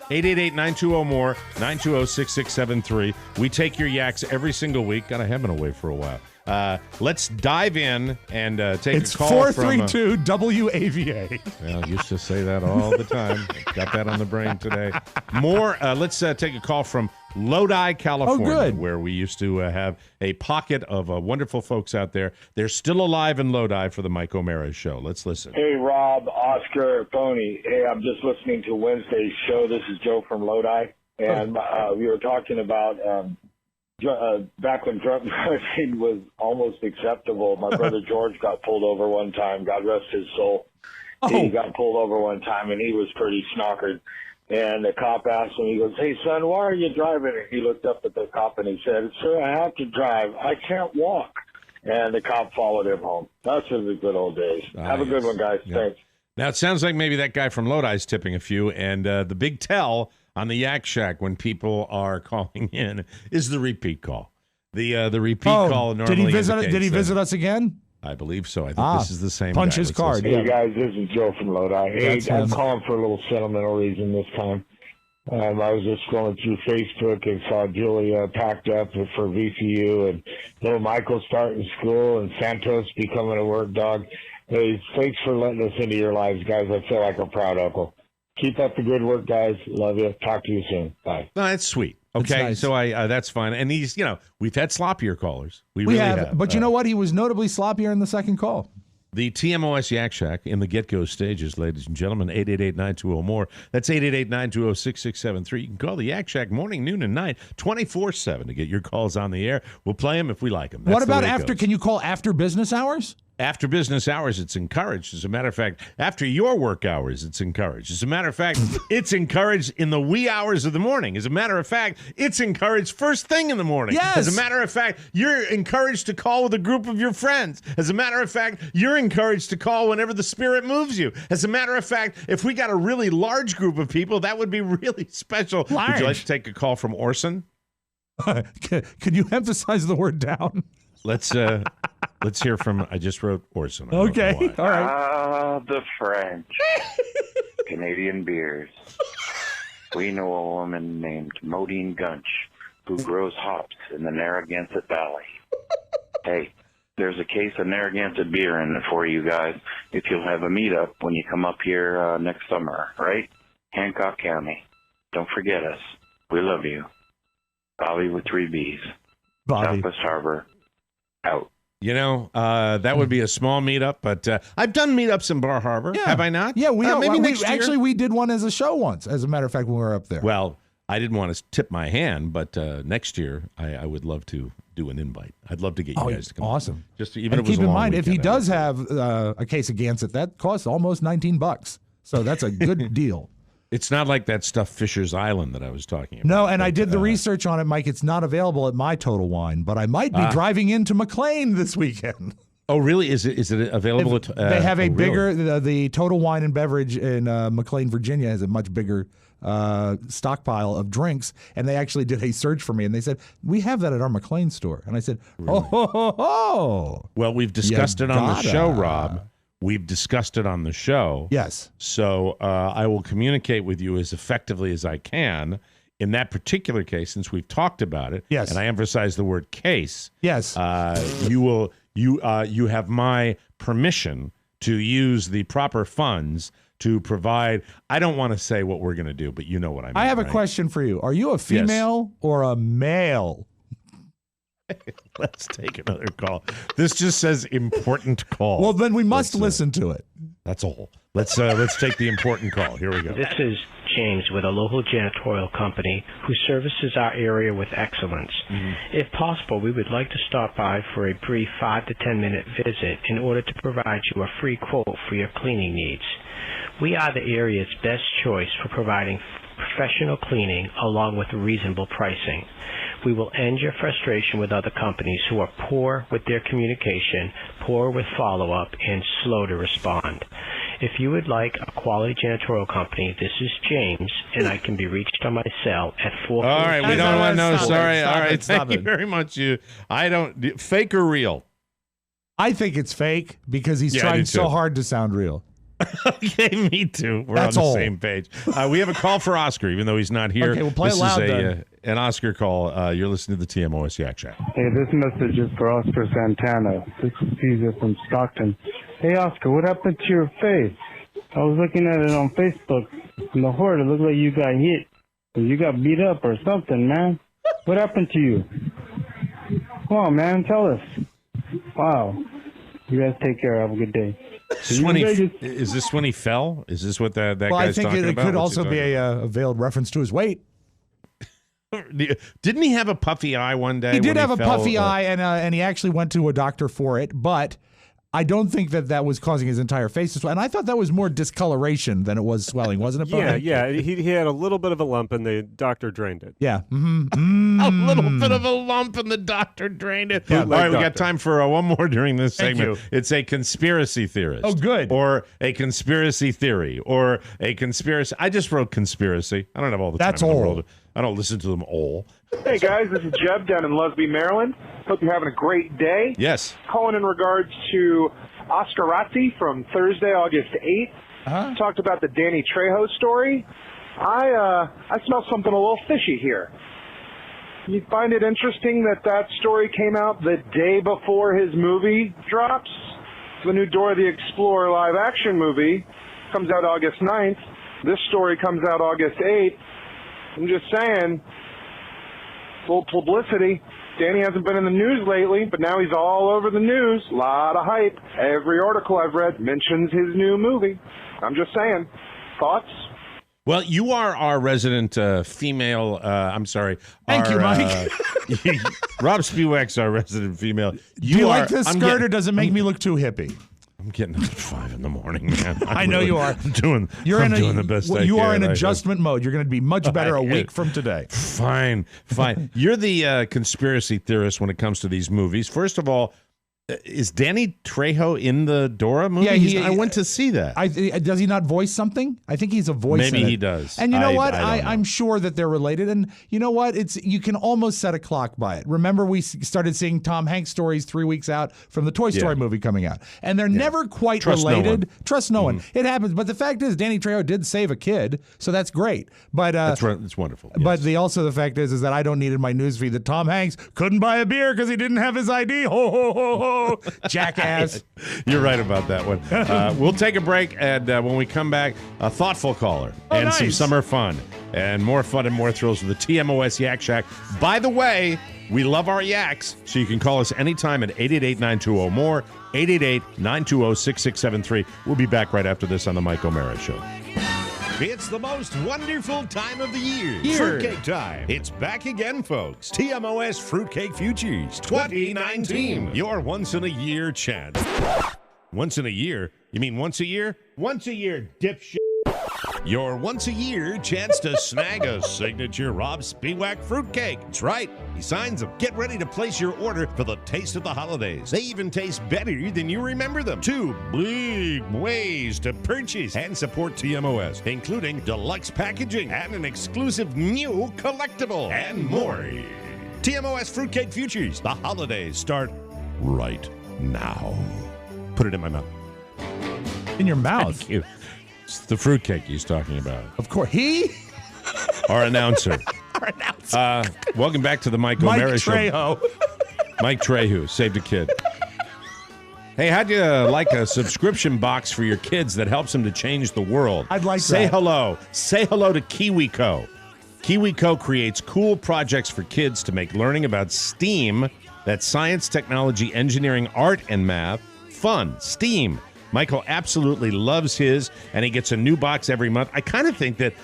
888-920-MORE. 920-6673. We take your Yaks every single week. God, I have been away for a while. Let's dive in and take a call. It's 432 WAVA. Well, I used to say that all the time. Got that on the brain today. Let's take a call from Lodi, California, where we used to have a pocket of wonderful folks out there. They're still alive in Lodi for the Mike O'Mara Show. Let's listen. Hey, Rob, Oscar, Pony. Hey, I'm just listening to Wednesday's show. This is Joe from Lodi. And we were talking about back when drunk driving was almost acceptable. My brother George got pulled over one time. God rest his soul. He got pulled over one time, and he was pretty snockered. And the cop asked him, he goes, "Hey, son, why are you driving?" And he looked up at the cop, and he said, "Sir, I have to drive. I can't walk." And the cop followed him home. That's in the good old days. Have a good one, guys. Yeah. Thanks. Now, it sounds like maybe that guy from Lodi is tipping a few, and the big tell on the Yak Shack when people are calling in is the repeat call. The repeat call normally Did he visit us again? I believe so. I think this is the same punch guy. his card. Hey, guys, this is Joe from Lodi. Hey, I'm calling for a little sentimental reason this time. I was just scrolling through Facebook and saw Julia packed up for VCU and little Michael starting school and Santos becoming a work dog. Hey, thanks for letting us into your lives, guys. I feel like a proud uncle. Keep up the good work, guys. Love you. Talk to you soon. Bye. No, that's sweet. Okay, nice. so that's fine. And he's, we've had sloppier callers. We We really have. But you know what? He was notably sloppier in the second call. The TMOS Yak Shack in the get-go stages, ladies and gentlemen, 888-920-MORE. That's 888-920-6673. You can call the Yak Shack morning, noon, and night, 24/7 to get your calls on the air. We'll play them if we like them. What about after? Can you call after business hours? After business hours, it's encouraged. As a matter of fact, after your work hours, it's encouraged. As a matter of fact, it's encouraged in the wee hours of the morning. As a matter of fact, it's encouraged first thing in the morning. Yes. As a matter of fact, you're encouraged to call with a group of your friends. As a matter of fact, you're encouraged to call whenever the spirit moves you. As a matter of fact, if we got a really large group of people, that would be really special. Large. Would you like to take a call from Orson? Can you emphasize the word down? Let's hear from. I just wrote Orson. Okay, all right. The French. Canadian beers. We know a woman named Modine Gunch who grows hops in the Narragansett Valley. Hey, there's a case of Narragansett beer in it for you guys if you'll have a meetup when you come up here next summer, right? Hancock County. Don't forget us. We love you. Bobby with 3 B's. Bobby. Southwest Harbor. Out. You know, that would be a small meetup, but I've done meetups in Bar Harbor. Yeah. Have I not? Yeah, maybe next year. Actually, we did one as a show once, as a matter of fact, when we were up there. Well, I didn't want to tip my hand, but next year I would love to do an invite. I'd love to get you guys to come. Awesome. Just even and if it was keep a in long mind, if he weekend, does have a case of Gansett, that costs almost $19. So that's a good deal. It's not like that stuff Fisher's Island that I was talking about. No, and I did the research on it, Mike. It's not available at my Total Wine, but I might be driving into McLean this weekend. Oh, really? Is it available? They have a bigger, really? the Total Wine and Beverage in McLean, Virginia has a much bigger stockpile of drinks, and they actually did a search for me, and they said, we have that at our McLean store. And I said, really? Oh. Well, we've discussed it on the show, Rob. We've discussed it on the show. Yes. So I will communicate with you as effectively as I can. In that particular case, since we've talked about it, yes, and I emphasize the word case, yes, you have my permission to use the proper funds to provide. I don't want to say what we're going to do, but you know what I mean. I have a right? question for you. Are you a female or a male? Let's take another call. This just says important call. Well, then we must listen to it. That's all. Let's take the important call. Here we go. This is James with a local janitorial company who services our area with excellence. If possible, we would like to stop by for a brief 5 to 10 minute visit in order to provide you a free quote for your cleaning needs. We are the area's best choice for providing professional cleaning along with reasonable pricing. We will end your frustration with other companies who are poor with their communication, poor with follow-up, and slow to respond. If you would like a quality janitorial company, this is James, and I can be reached on my cell at 4. All right, we don't want no. Sorry. All right, stop thank you very much. I don't fake or real. I think it's fake because he's trying so hard to sound real. Okay, me too. We're That's on the all. same page. We have a call for Oscar, even though he's not here. Okay, we'll play this it loud is then. An Oscar call. You're listening to the TMOS Yak Shack. Hey, this message is for Oscar Santana. This is Caesar from Stockton. Hey, Oscar, what happened to your face? I was looking at it on Facebook. In the horde, it looked like you got hit. Or you got beat up or something, man. What happened to you? Come on, man, tell us. Wow. You guys take care. Have a good day. Is this when he fell? Is this what that well, guy's I think talking it about? could What's he also be talking a veiled reference to his weight. Didn't he have a puffy eye one day? He did when have a fell, puffy eye, and he actually went to a doctor for it, but I don't think that was causing his entire face to swell. And I thought that was more discoloration than it was swelling, wasn't it, Bobby? Yeah. He had a little bit of a lump, and the doctor drained it. Yeah. A little bit of a lump, and the doctor drained it. Yeah, all right, we doctor. got time for one more during this Thank segment. you. It's a conspiracy theorist. Oh, good. Or a conspiracy theory, or a conspiracy. I just wrote conspiracy. I don't have all the That's time in the all. world. I don't listen to them all. Hey guys, this is Jeb down in Lusby, Maryland. Hope you're having a great day. Yes. Calling in regards to Oscar Razzi from Thursday, August 8th. Talked about the Danny Trejo story. I smell something a little fishy here. You find it interesting that story came out the day before his movie drops? The new Dora the Explorer live-action movie comes out August 9th. This story comes out August 8th. I'm just saying, full publicity. Danny hasn't been in the news lately, but now he's all over the news. A lot of hype. Every article I've read mentions his new movie. I'm just saying. Thoughts? Well, you are our resident female. I'm sorry. Thank you, Mike. Rob Spiewak's our resident female. Do you like this skirt, or does it make me look too hippie? I'm getting up at 5 in the morning, man. I know you are. I'm doing the best I can. You are in adjustment mode. You're going to be much better a week from today. Fine. You're the conspiracy theorist when it comes to these movies. First of all, is Danny Trejo in the Dora movie? Yeah, I went to see that. Does he not voice something? I think he's a voice. Maybe in it. he does. And you know what? I'm I'm sure that they're related. And you know what? You can almost set a clock by it. Remember, we started seeing Tom Hanks stories 3 weeks out from the Toy Story movie coming out, and they're never quite related. Trust no one. It happens. But the fact is, Danny Trejo did save a kid, so that's great. But that's right. It's wonderful. Yes. But the fact is that I don't need in my newsfeed that Tom Hanks couldn't buy a beer because he didn't have his ID. Ho ho ho ho! Jackass. You're right about that one. We'll take a break, and when we come back, a thoughtful caller and some summer fun and more fun and more thrills with the TMOS Yak Shack. By the way, we love our yaks, so you can call us anytime at 888-920-MORE, 888-920-6673. We'll be back right after this on the Mike O'Mara Show. It's the most wonderful time of the year. Fruitcake time. It's back again, folks. TMOS Fruitcake Futures 2019. Your once-in-a-year chance. Once in a year? You mean once a year? Once a year, dipshit. Your once-a-year chance to snag a signature Rob Spiewak fruitcake. That's right. He signs them. Get ready to place your order for the taste of the holidays. They even taste better than you remember them. 2 big ways to purchase and support TMOS, including deluxe packaging and an exclusive new collectible and more. TMOS Fruitcake Futures. The holidays start right now. Put it in my mouth. In your mouth? Thank you. It's the fruitcake he's talking about. Of course. He? Our announcer. Welcome back to the Mike O'Mara Show. Mike Trejo saved a kid. Hey, how'd you like a subscription box for your kids that helps them to change the world? I'd like Say that. hello. Say hello to KiwiCo. KiwiCo creates cool projects for kids to make learning about STEAM, that's science, technology, engineering, art, and math, fun. STEAM. Michael absolutely loves his, and he gets a new box every month. I kind of think that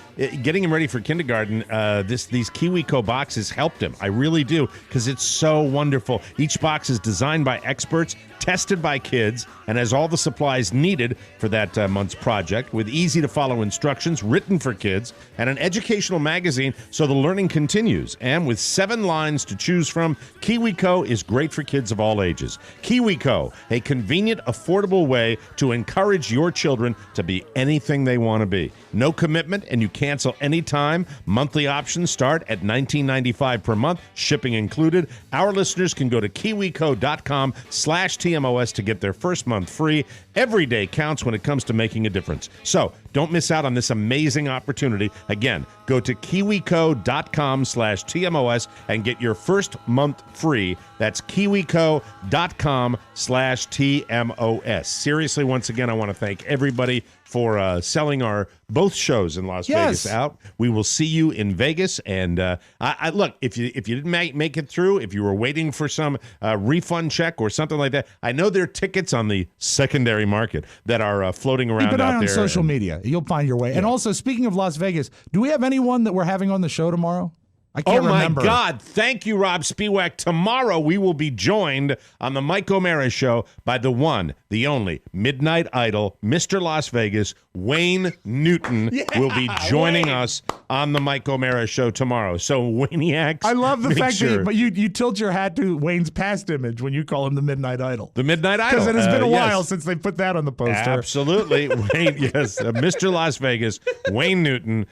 getting him ready for kindergarten, these KiwiCo boxes helped him. I really do, because it's so wonderful. Each box is designed by experts, tested by kids, and has all the supplies needed for that month's project, with easy-to-follow instructions written for kids, and an educational magazine so the learning continues. And with 7 lines to choose from, KiwiCo is great for kids of all ages. KiwiCo, a convenient, affordable way to encourage your children to be anything they want to be. No commitment, and you cancel anytime. Monthly options start at $19.95 per month, shipping included. Our listeners can go to kiwico.com/TMOS to get their first month free. Every day counts when it comes to making a difference. So don't miss out on this amazing opportunity. Again, go to kiwico.com/TMOS and get your first month free. That's kiwico.com/TMOS. Seriously, once again, I want to thank everybody for selling our both shows in Las Vegas out. We will see you in Vegas. And I look, if you didn't make it through, if you were waiting for some refund check or something like that, I know there are tickets on the secondary market that are floating around Keep an eye out on there. social media. You'll find your way. Yeah. And also, speaking of Las Vegas, do we have anyone that we're having on the show tomorrow? I can't remember. Oh, my God. Thank you, Rob Spiewak. Tomorrow we will be joined on the Mike O'Mara Show by the one, the only, Midnight Idol, Mr. Las Vegas, Wayne Newton will be joining us on the Mike O'Mara Show tomorrow. So, Wayniacs, I love the fact that you tilt your hat to Wayne's past image when you call him the Midnight Idol. The Midnight Idol. Because it has been a while since they put that on the poster. Absolutely. Wayne, yes, Mr. Las Vegas, Wayne Newton,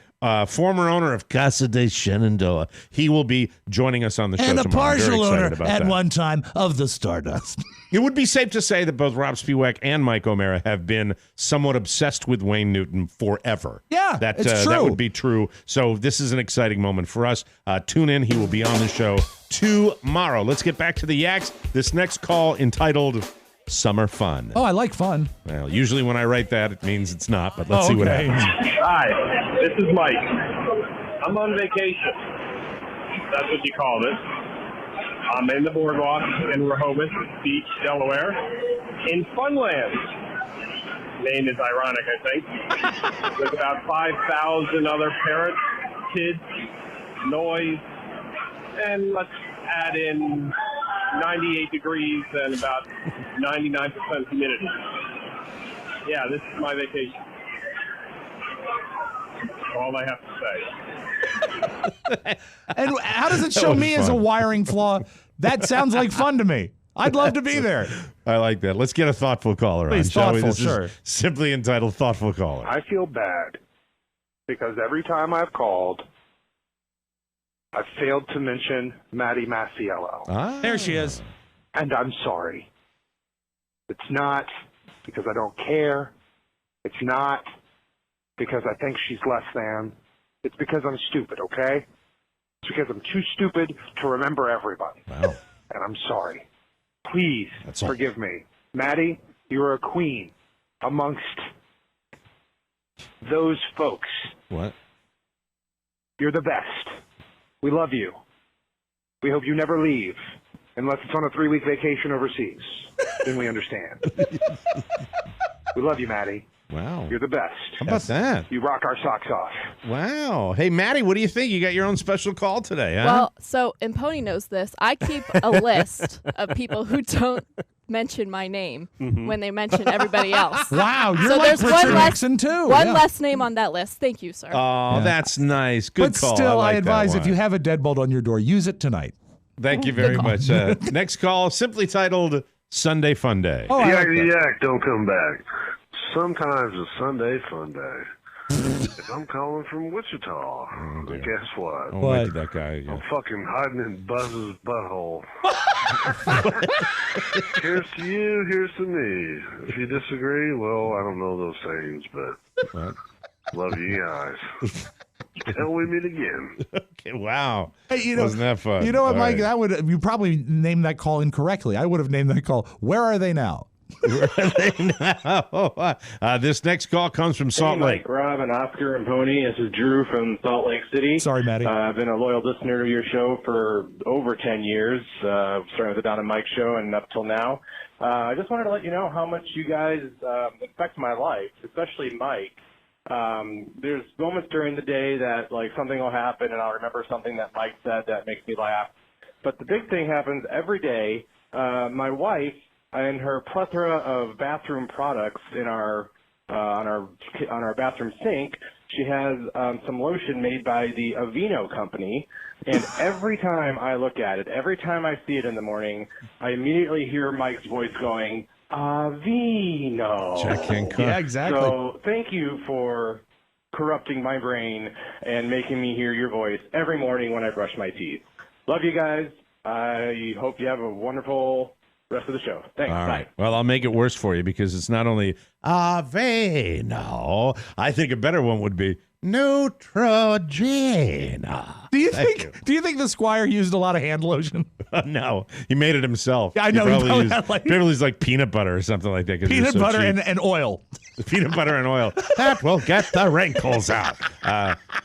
former owner of Casa de Shenandoah. He will be joining us on the show and tomorrow. And a partial owner at that. one time of the Stardust. It would be safe to say that both Rob Spiewak and Mike O'Mara have been somewhat obsessed with Wayne Newton forever. Yeah, it's true. That would be true. So this is an exciting moment for us. Tune in. He will be on the show tomorrow. Let's get back to the Yaks. This next call entitled Summer Fun. Oh, I like fun. Well, usually when I write that, it means it's not, but let's see what happens. Hi, this is Mike. I'm on vacation. That's what you call this. I'm in the boardwalk in Rehoboth Beach, Delaware, in Funland. name is ironic, I think. With about 5,000 other parents, kids, noise, and let's add in 98 degrees and about 99% humidity. Yeah, this is my vacation. That's all I have to say. And how does it show me as a wiring flaw? That sounds like fun to me. I'd love to be there. I like that. Let's get a thoughtful caller Please, on, shall we? thoughtful, This sure. is simply entitled Thoughtful Caller. I feel bad because every time I've called, I've failed to mention Maddie Masiello. There she is. And I'm sorry. It's not because I don't care. It's not because I think she's less than. It's because I'm stupid, okay? It's because I'm too stupid to remember everybody. Wow. And I'm sorry. Please forgive me. Maddie, you're a queen amongst those folks. What? You're the best. We love you. We hope you never leave, unless it's on a 3-week vacation overseas. Then we understand. We love you, Maddie. Wow. You're the best. How about that? You rock our socks off. Wow. Hey, Maddie, what do you think? You got your own special call today, huh? Well, so, and Pony knows this, I keep a list of people who don't mention my name when they mention everybody else. Wow, you're so like there's Richard one Nixon, too. One Yeah. less name on that list. Thank you, sir. Oh, that's nice. Good But call. still, I like that advise if one. you have a deadbolt on your door, use it tonight. Thank you very much. Next call, simply titled Sunday Fun Day. Oh, I like that. Yak, don't come back. Sometimes a Sunday fun day. If I'm calling from Wichita, guess what? Oh, what? That guy. Yeah. I'm fucking hiding in Buzz's butthole. Here's to you, here's to me. If you disagree, well, I don't know those sayings, but love you guys. Till we meet again. Okay, wow. Hey, wasn't that fun? You know what, All Mike? right. That would you probably named that call incorrectly. I would have named that call. Where are they now? Where are they now? This next call comes from Salt Lake. Mike, Rob, and Oscar and Pony. This is Drew from Salt Lake City. Sorry, Maddie. I've been a loyal listener to your show for over 10 years, starting with the Don and Mike show and up till now. I just wanted to let you know how much you guys affect my life, especially Mike. There's moments during the day that like something will happen and I'll remember something that Mike said that makes me laugh. But the big thing happens every day. My wife and her plethora of bathroom products in our on our bathroom sink, she has some lotion made by the Aveeno company. And every time I look at it, every time I see it in the morning, I immediately hear Mike's voice going, Aveeno. Jack and Cook. Yeah, exactly. So thank you for corrupting my brain and making me hear your voice every morning when I brush my teeth. Love you guys. I hope you have a wonderful rest of the show. Thanks. All right. Bye. Well, I'll make it worse for you because it's not only Aveeno. I think a better one would be Neutrogena. Do you think the Squire used a lot of hand lotion? No, he made it himself. Yeah, I know. He He probably probably used, had, like- probably used like peanut butter or something like that. 'cause it was Peanut so butter cheap. and oil. Peanut butter and oil. That will get the wrinkles out.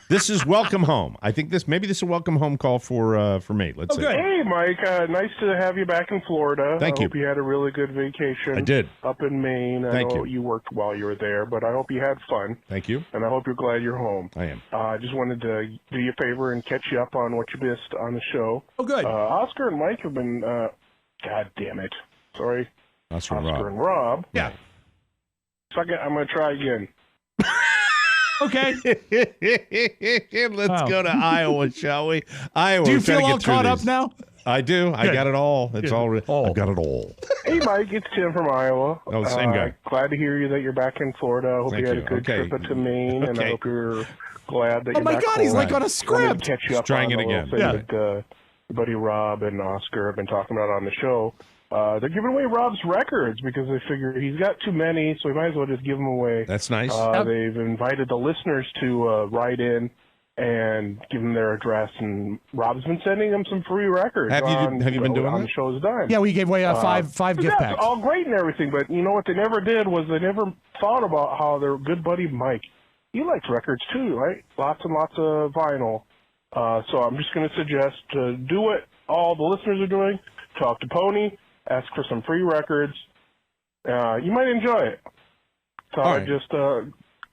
This is welcome home. I think this is a welcome home call for me. Let's see. Hey, Mike. Nice to have you back in Florida. Thank I you. hope you had a really good vacation. I did. Up in Maine. Thank I know you. you worked while you were there, but I hope you had fun. Thank you. And I hope you're glad you're home. I am. I just wanted to do you a favor and catch you up on what you missed on the show. Oh, good. Oscar and Mike have been, God damn it. Sorry. Oscar and Oscar Rob. and Rob. Yeah. Second, I'm going to try again. Okay. Let's go to Iowa, shall we? Iowa. Do you we're trying feel to all get through caught up these. now? I do. I Good. got it all. It's Good. all. I've got it all. Hey, Mike, it's Tim from Iowa. Oh, same guy. Glad to hear you that you're back in Florida. I hope Thank you had you. a good Okay. trip to Maine, and I Okay. hope you're glad that Oh you're my back God, he's home. like on a Wanted script. to catch you up Trying on it the little again. thing Yeah. that your buddy Rob and Oscar have been talking about on the show. They're giving away Rob's records because they figure he's got too many, so we might as well just give them away. That's nice. They've invited the listeners to write in and give them their address, and Rob's been sending them some free records. Have you been doing on that? the show's dime? Yeah, we gave away five gift That's packs. all great and everything, but you know what they never did was they never thought about how their good buddy Mike, he likes records too, right? Lots and lots of vinyl. So I'm just going to suggest do what all the listeners are doing. Talk to Pony, ask for some free records. You might enjoy it. Thought I'd just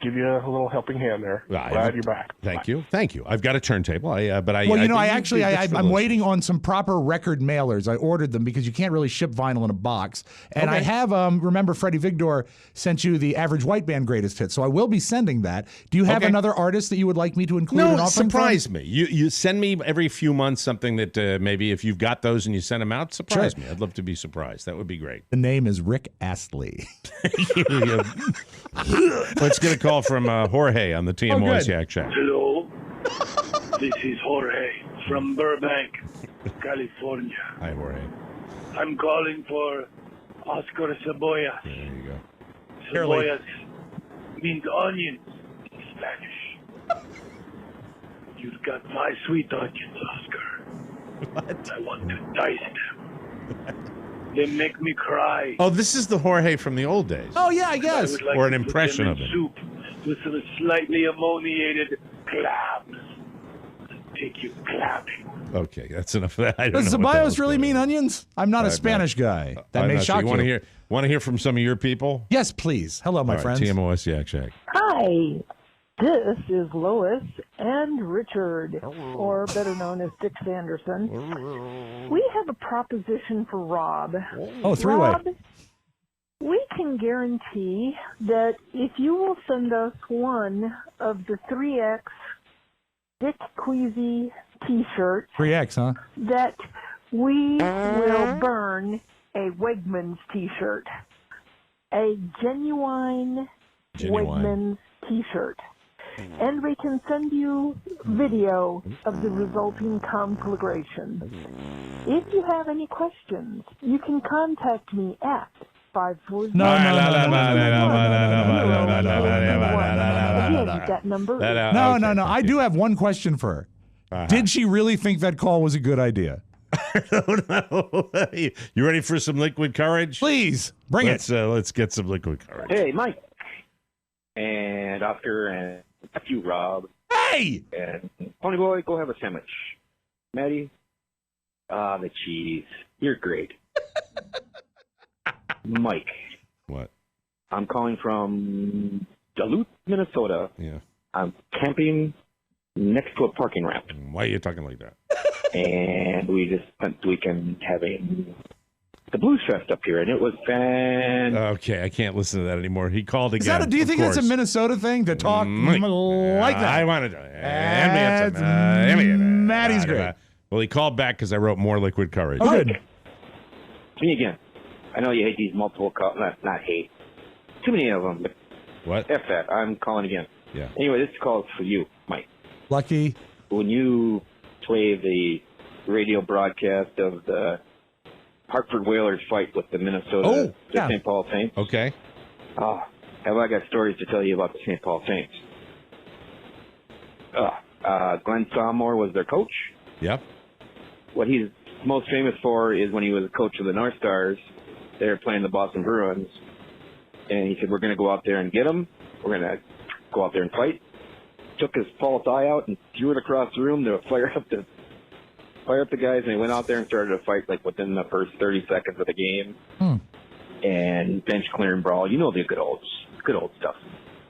give you a little helping hand there. Glad you're back. Thank you. I've got a turntable. I'm waiting on some proper record mailers. I ordered them because you can't really ship vinyl in a box. And I have, remember Freddie Vigdor sent you the Average White Band greatest hits, so I will be sending that. Do you have another artist that you would like me to include? No, surprise me. You send me every few months something that maybe if you've got those and you send them out, surprise me. I'd love to be surprised. That would be great. The name is Rick Astley. Let's get a call from Jorge on the TMOS Yak Shack. Hello, this is Jorge from Burbank, California. Hi, Jorge. I'm calling for Oscar Cebollas. There you go. Cebollas means onions in Spanish. You've got my sweet onions, Oscar. What? I want to dice them. They make me cry. Oh, this is the Jorge from the old days. Oh, yeah, I guess. I would like or an to impression put of them it. in soup with some slightly ammoniated clams. Take you clapping. Okay, that's enough of that. I don't Does know what that Ceballos was really going mean onions? I'm not a Spanish guy. That may shock you. Want to hear from some of your people? Yes, please. Hello, my friends. TMOS Yak Shack. Hi, this is Lois and Richard, or better known as Dick Sanderson. We have a proposition for Rob. Oh, three-way. Rob, we can guarantee that if you will send us one of the 3X Dick Queasy t-shirts, 3X, huh? that we will burn a Wegmans t-shirt. A genuine Wegmans t-shirt. And we can send you video of the resulting conflagration. If you have any questions, you can contact me at 540. That number. No. I do have one question for her. Did she really think that call was a good idea? No. You ready for some liquid courage? Please bring it. Let's get some liquid courage. Hey, Mike, and Oscar, and you, Rob. Hey! And Pony Boy, go have a sandwich. Maddie, the cheese. You're great. Mike. What? I'm calling from Duluth, Minnesota. Yeah. I'm camping next to a parking ramp. Why are you talking like that? And we just spent the weekend having the Blues Fest up here, and it was Okay, I can't listen to that anymore. He called again. Do you think that's a Minnesota thing to talk like that? I wanted to. Maddie's great. Well, he called back because I wrote more liquid courage. Oh, good. Me again. I know you hate these multiple calls. Not hate. Too many of them. But what? F that. I'm calling again. Yeah. Anyway, this call is for you, Mike. Lucky. When you play the radio broadcast of the Hartford Whalers fight with the Minnesota St. Paul Saints. Okay. Have I got stories to tell you about the St. Paul Saints? Glenn Saumore was their coach. Yep. What he's most famous for is when he was a coach of the North Stars, they were playing the Boston Bruins, and he said, we're going to go out there and get them. We're going to go out there and fight. Took his false eye out and threw it across the room to fire up the guys, and they went out there and started a fight like within the first 30 seconds of the game. And bench clearing brawl. You know the good old stuff.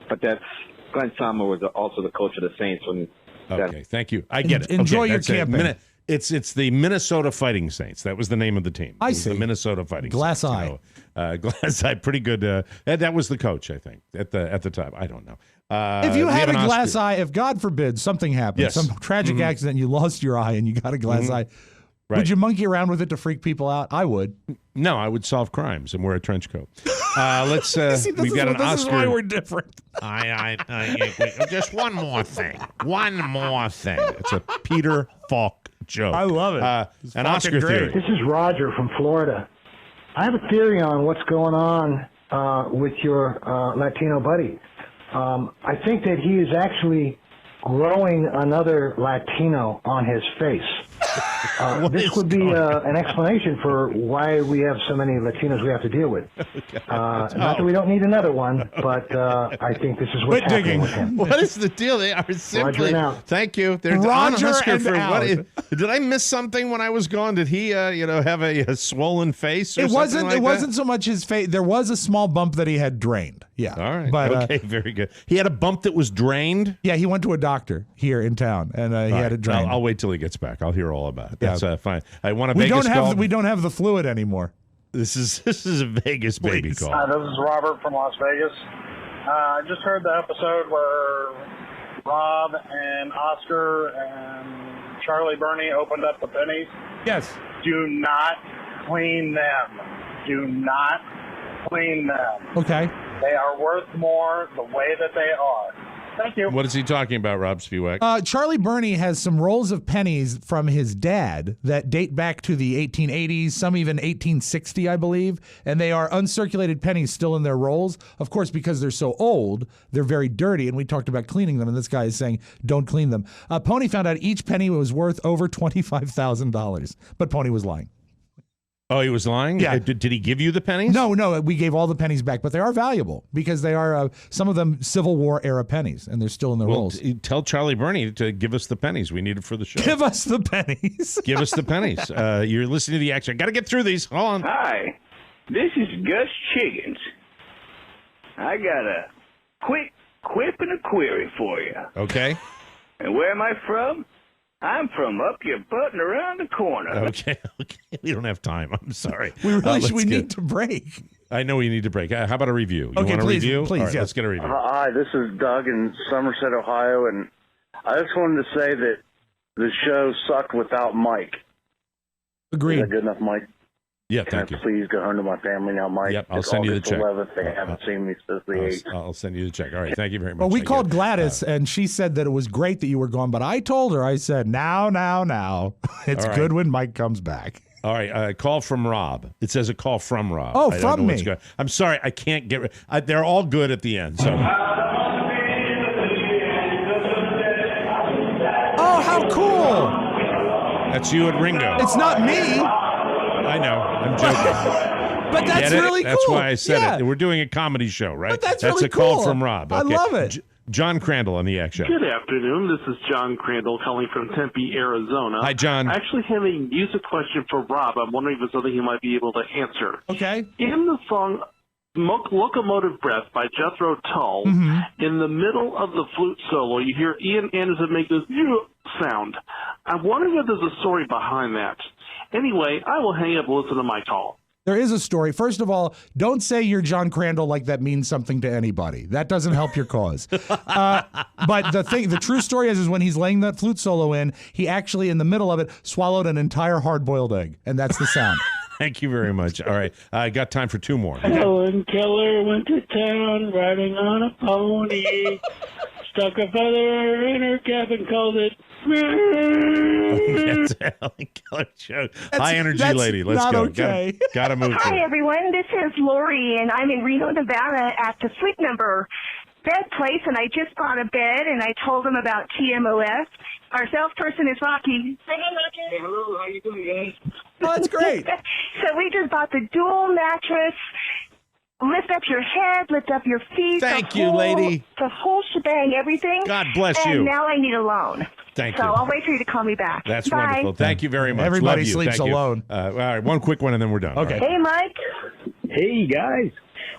But that's Glenn Saumore was also the coach of the Saints when. Okay, thank you. I get it. Enjoy your that's camping. It's the Minnesota Fighting Saints. That was the name of the team. I see. The Minnesota Fighting Glass Saints. Eye. Glass Eye, pretty good. That was the coach, I think, at the time. I don't know. If you had a glass eye, if God forbid something happened, some tragic accident, you lost your eye and you got a glass eye, would you monkey around with it to freak people out? I would. No, I would solve crimes and wear a trench coat. Let's. See, we've got an Oscar. This is why we're different. Just one more thing. It's a Peter Falk joke. I love it. An Oscar theory. This is Roger from Florida. I have a theory on what's going on with your Latino buddy. I think that he is actually growing another Latino on his face. This would be an explanation for why we have so many Latinos we have to deal with. Not that we don't need another one, but I think this is what's happening with him. What is the deal? They are simply. Thank you. They're Roger on Oscar and for out. Did I miss something when I was gone? Did he, have a swollen face? Or It wasn't. Like it wasn't so much his face. There was a small bump that he had drained. Yeah. All right. But, okay, very good. He had a bump that was drained? Yeah, he went to a doctor here in town, and he had it drained. I'll wait till he gets back. I'll hear all about it. Yeah. That's fine. I want a we Vegas call. We don't have the fluid anymore. This is a Vegas baby call. Hi, this is Robert from Las Vegas. I just heard the episode where Rob and Oscar and Charlie Burney opened up the pennies. Yes. Do not clean them. Do not clean them. Okay. They are worth more the way that they are. Thank you. What is he talking about, Rob Spiewak? Charlie Burney has some rolls of pennies from his dad that date back to the 1880s, some even 1860, I believe, and they are uncirculated pennies still in their rolls. Of course, because they're so old, they're very dirty, and we talked about cleaning them, and this guy is saying, don't clean them. Pony found out each penny was worth over $25,000, but Pony was lying. Oh, he was lying? Yeah. Did he give you the pennies? No, we gave all the pennies back, but they are valuable because they are, some of them, Civil War era pennies, and they're still in the rolls. Tell Charlie Burney to give us the pennies. We need it for the show. Give us the pennies. Give us the pennies. You're listening to the Yak Shack. Got to get through these. Hold on. Hi, this is Gus Chiggins. I got a quick quip and a query for you. Okay. And where am I from? I'm from up your butt and around the corner. Okay. We don't have time. I'm sorry. We need to break. I know we need to break. How about a review? You Okay, want a please, review? please, All right, yes. let's get a review. Hi, this is Doug in Somerset, Ohio, and I just wanted to say that the show sucked without Mike. Agreed. Is that good enough, Mike? Yeah, Can thank I you. please go home to my family now, Mike? Yep, I'll It's send you the August check. 11th. They haven't seen me since the 8th. I'll send you the check. All right. Thank you very much. Well, we Thank called you. Gladys, and she said that it was great that you were gone, but I told her, I said, now. It's All right. good when Mike comes back. All right. Call from Rob. It says a call from Rob. Oh, I don't from know what's me. going- I'm sorry. I can't get. They're all good at the end. So. Oh, how cool! That's you and Ringo. It's not me. I know. I'm joking. But that's Get it? really That's cool. why I said Yeah. it. We're doing a comedy show, right? But that's a really call cool. from Rob. I Okay. love it. John Crandall on the Yak Shack. Good afternoon. This is John Crandall calling from Tempe, Arizona. Hi, John. I actually have a music question for Rob. I'm wondering if it's something he might be able to answer. Okay. In the song Locomotive Breath by Jethro Tull, in the middle of the flute solo, you hear Ian Anderson make this sound. I'm wondering if there's a story behind that. Anyway, I will hang up and listen to my call. There is a story. First of all, don't say you're John Crandall like that means something to anybody. That doesn't help your cause. But the true story is when he's laying that flute solo in, he actually, in the middle of it, swallowed an entire hard-boiled egg, and that's the sound. Thank you very much. All right. I got time for two more. Helen Keller went to town riding on a pony. Stuck a feather in her cap and called it. That's a Helen Keller show. High energy lady. Let's not go. okay. Gotta move. Hi, through. everyone. This is Lori, and I'm in Reno, Nevada at the Sleep Number bed place, and I just bought a bed, and I told them about TMOS. Our salesperson is Rocky. Say hi, Rocky. Hello, how you doing, guys? Oh, that's great. So we just bought the dual mattress. Lift up your head, lift up your feet. Thank the you, whole- lady. The whole shebang, everything. God bless and you. now I need a loan. Thank so you. I'll wait for you to call me back. That's Bye. wonderful. Thank you very much. Everybody Love you. sleeps Thank you. alone. All right. One quick one, and then we're done. Okay. All right. Hey, Mike. Hey, guys.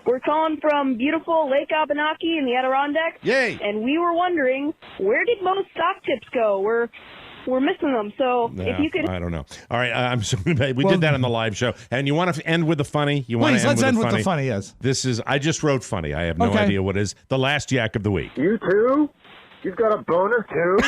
We're calling from beautiful Lake Abenaki in the Adirondacks. Yay. And we were wondering, where did most stock tips go? We're missing them. So if you could... I don't know. All right, I'm sorry. We did that on the live show. And you want to end with the funny? You want Please, to let's end with funny? the funny, yes. This is, I just wrote funny. I have no Okay. idea what it is. The last Yak of the week. You too? You've got a bonus too?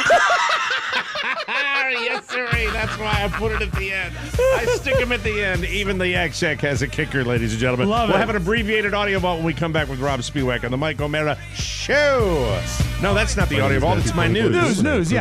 Yes, sir. That's why I put it at the end. I stick them at the end. Even the Yak Shack has a kicker, ladies and gentlemen. Love we'll it. have an abbreviated audio vault when we come back with Rob Spiewak on the Mike O'Mara Show. No, that's not the audio vault. It's my news. News.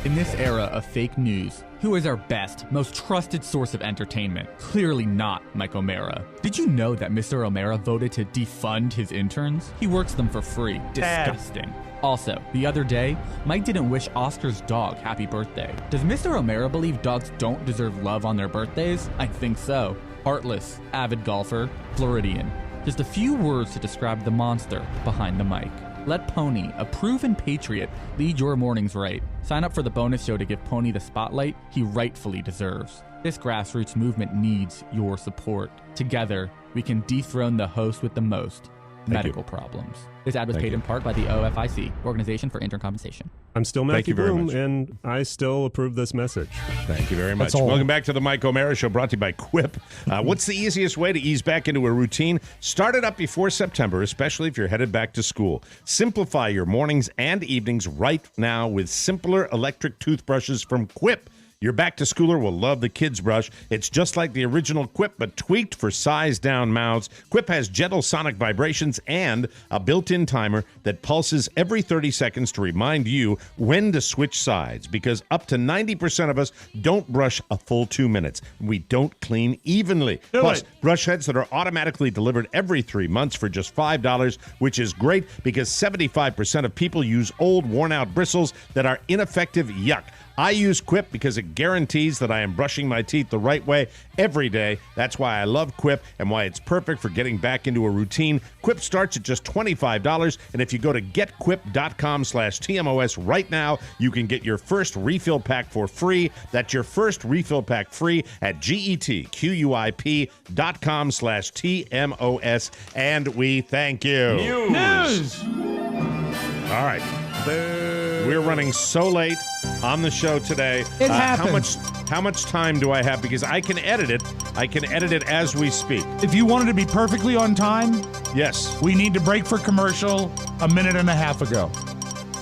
In this era of fake news, who is our best, most trusted source of entertainment? Clearly not Mike O'Mara. Did you know that Mr. O'Mara voted to defund his interns? He works them for free. Disgusting. Also, the other day, Mike didn't wish Oscar's dog happy birthday. Does Mr. O'Mara believe dogs don't deserve love on their birthdays? I think so. Heartless, avid golfer, Floridian. Just a few words to describe the monster behind the mic. Let Pony, a proven patriot, lead your mornings right. Sign up for the bonus show to give Pony the spotlight he rightfully deserves. This grassroots movement needs your support. Together, we can dethrone the host with the most. medical problems. This ad was paid in part by the OFIC, Organization for Intern Compensation. I'm still Thank you Matthew very Bloom, much. and I still approve this message. Thank you very much. That's all. Welcome back to the Mike O'Mara Show, brought to you by Quip. What's the easiest way to ease back into a routine? Start it up before September, especially if you're headed back to school. Simplify your mornings and evenings right now with simpler electric toothbrushes from Quip. Your back-to-schooler will love the Kids Brush. It's just like the original Quip, but tweaked for size-down mouths. Quip has gentle sonic vibrations and a built-in timer that pulses every 30 seconds to remind you when to switch sides, because up to 90% of us don't brush a full 2 minutes. We don't clean evenly. Plus, brush heads that are automatically delivered every 3 months for just $5, which is great because 75% of people use old, worn-out bristles that are ineffective. Yuck. I use Quip because it guarantees that I am brushing my teeth the right way every day. That's why I love Quip and why it's perfect for getting back into a routine. Quip starts at just $25, and if you go to getquip.com/TMOS right now, you can get your first refill pack for free. That's your first refill pack free at getquip.com/TMOS, and we thank you. News! All right. We're running so late on the show today. It happens. How much time do I have? Because I can edit it. I can edit it as we speak. If you wanted to be perfectly on time, yes, we need to break for commercial a minute and a half ago.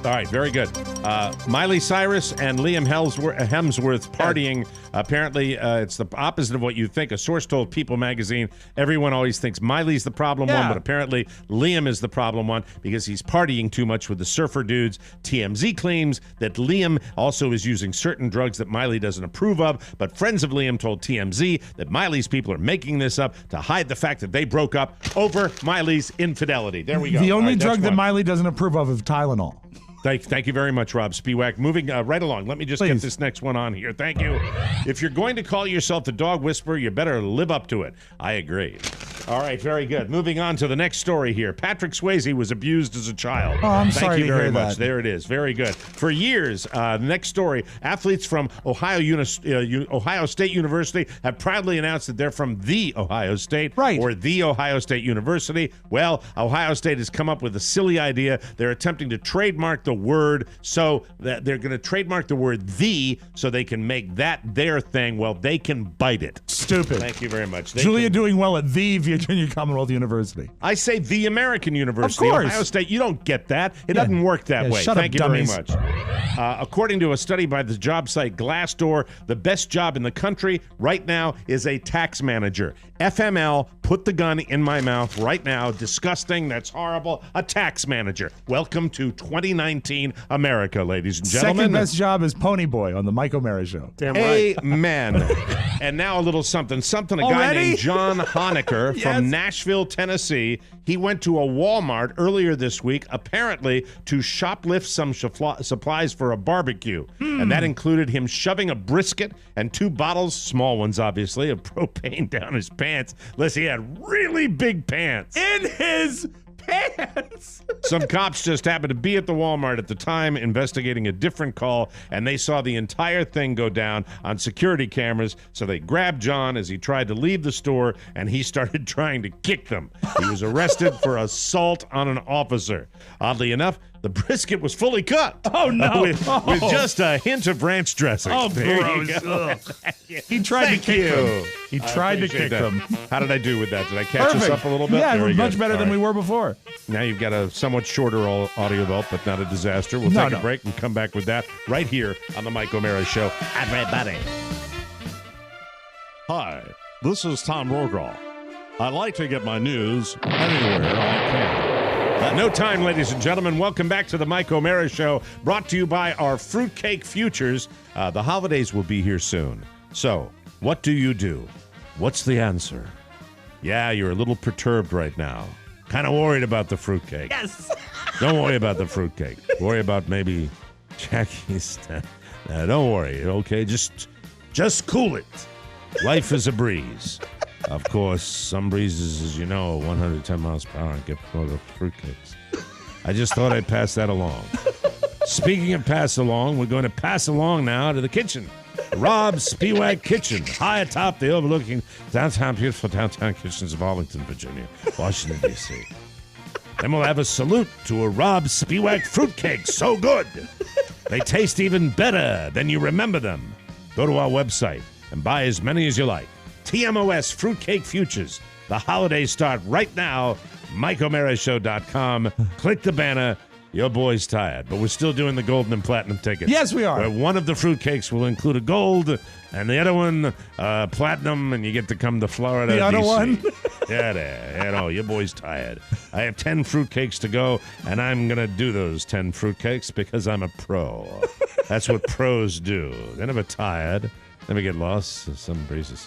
All right, very good. Miley Cyrus and Liam Hemsworth partying. Apparently, it's the opposite of what you think. A source told People magazine, everyone always thinks Miley's the problem one, but apparently Liam is the problem one because he's partying too much with the surfer dudes. TMZ claims that Liam also is using certain drugs that Miley doesn't approve of, but friends of Liam told TMZ that Miley's people are making this up to hide the fact that they broke up over Miley's infidelity. There we go. The only All right, drug that one. Miley doesn't approve of is Tylenol. Thank you very much, Rob Spiewak. Moving right along. Let me just get this next one on here. Thank you. If you're going to call yourself the dog whisperer, you better live up to it. I agree. All right, very good. Moving on to the next story here. Patrick Swayze was abused as a child. Oh, I'm Thank sorry you to very hear much. that. There it is. Very good. For years, next story, athletes from Ohio State University have proudly announced that they're from the Ohio State or the Ohio State University. Well, Ohio State has come up with a silly idea. They're attempting to trademark the word, so that they're going to trademark the word "the" so they can make that their thing. Well, they can bite it. Stupid. Thank you very much. Julia doing well at the Virginia Commonwealth University. I say the American University. Of course. Ohio State, you don't get that. It doesn't work that way. Shut Thank up, you very dummies. much. According to a study by the job site Glassdoor, the best job in the country right now is a tax manager. FML, put the gun in my mouth right now. Disgusting. That's horrible. A tax manager. Welcome to 2019 America, ladies and gentlemen. Second best job is Pony Boy on the Mike O'Mara Show. Damn right. Amen. And now a little something. A guy named John Honecker from Nashville, Tennessee. He went to a Walmart earlier this week, apparently to shoplift some supplies for a barbecue. And that included him shoving a brisket and 2 bottles, small ones obviously, of propane down his pants. Unless he had really big pants. In his pants. Some cops just happened to be at the Walmart at the time investigating a different call, and they saw the entire thing go down on security cameras. So they grabbed John as he tried to leave the store, and he started trying to kick them. He was arrested for assault on an officer. Oddly enough, the brisket was fully cut. Oh, no. With just a hint of ranch dressing. Oh, There gross. you go. Ugh. He tried to kick them. He I tried to appreciate kick that. them. How did I do with that? Did I catch us Perfect. up a little bit? Yeah, Very much good. better All than right. we were before. Now you've got a somewhat shorter audio vault, but not a disaster. We'll take a break and come back with that right here on the Mike O'Mara Show. Everybody. Hi, this is Tom Rograw. I like to get my news anywhere I can. No time, ladies and gentlemen. Welcome back to the Mike O'Mara Show, brought to you by our fruitcake futures. The holidays will be here soon. So, what do you do? What's the answer? Yeah, you're a little perturbed right now. Kind of worried about the fruitcake. Yes. Don't worry about the fruitcake. Worry about maybe Jackie's. Don't worry, okay? Just cool it. Life is a breeze. Of course, some breezes, as you know, 110 miles per hour and get full of fruitcakes. I just thought I'd pass that along. Speaking of pass along, we're going to pass along now to the kitchen. Rob Spiewak Kitchen, high atop the overlooking beautiful downtown kitchens of Arlington, Virginia, Washington, D.C. Then we'll have a salute to a Rob Spiewak fruitcake. So good. They taste even better than you remember them. Go to our website and buy as many as you like. TMOS Fruitcake Futures. The holidays start right now. MikeO'MaraShow.com. Click the banner. Your boy's tired, but we're still doing the golden and platinum tickets. Yes, we are. Where one of the fruitcakes will include a gold, and the other one, platinum, and you get to come to Florida. The other DC. one? Yeah, your boy's tired. I have 10 fruitcakes to go, and I'm going to do those 10 fruitcakes because I'm a pro. That's what pros do. They're never tired, never get lost. Some breezes.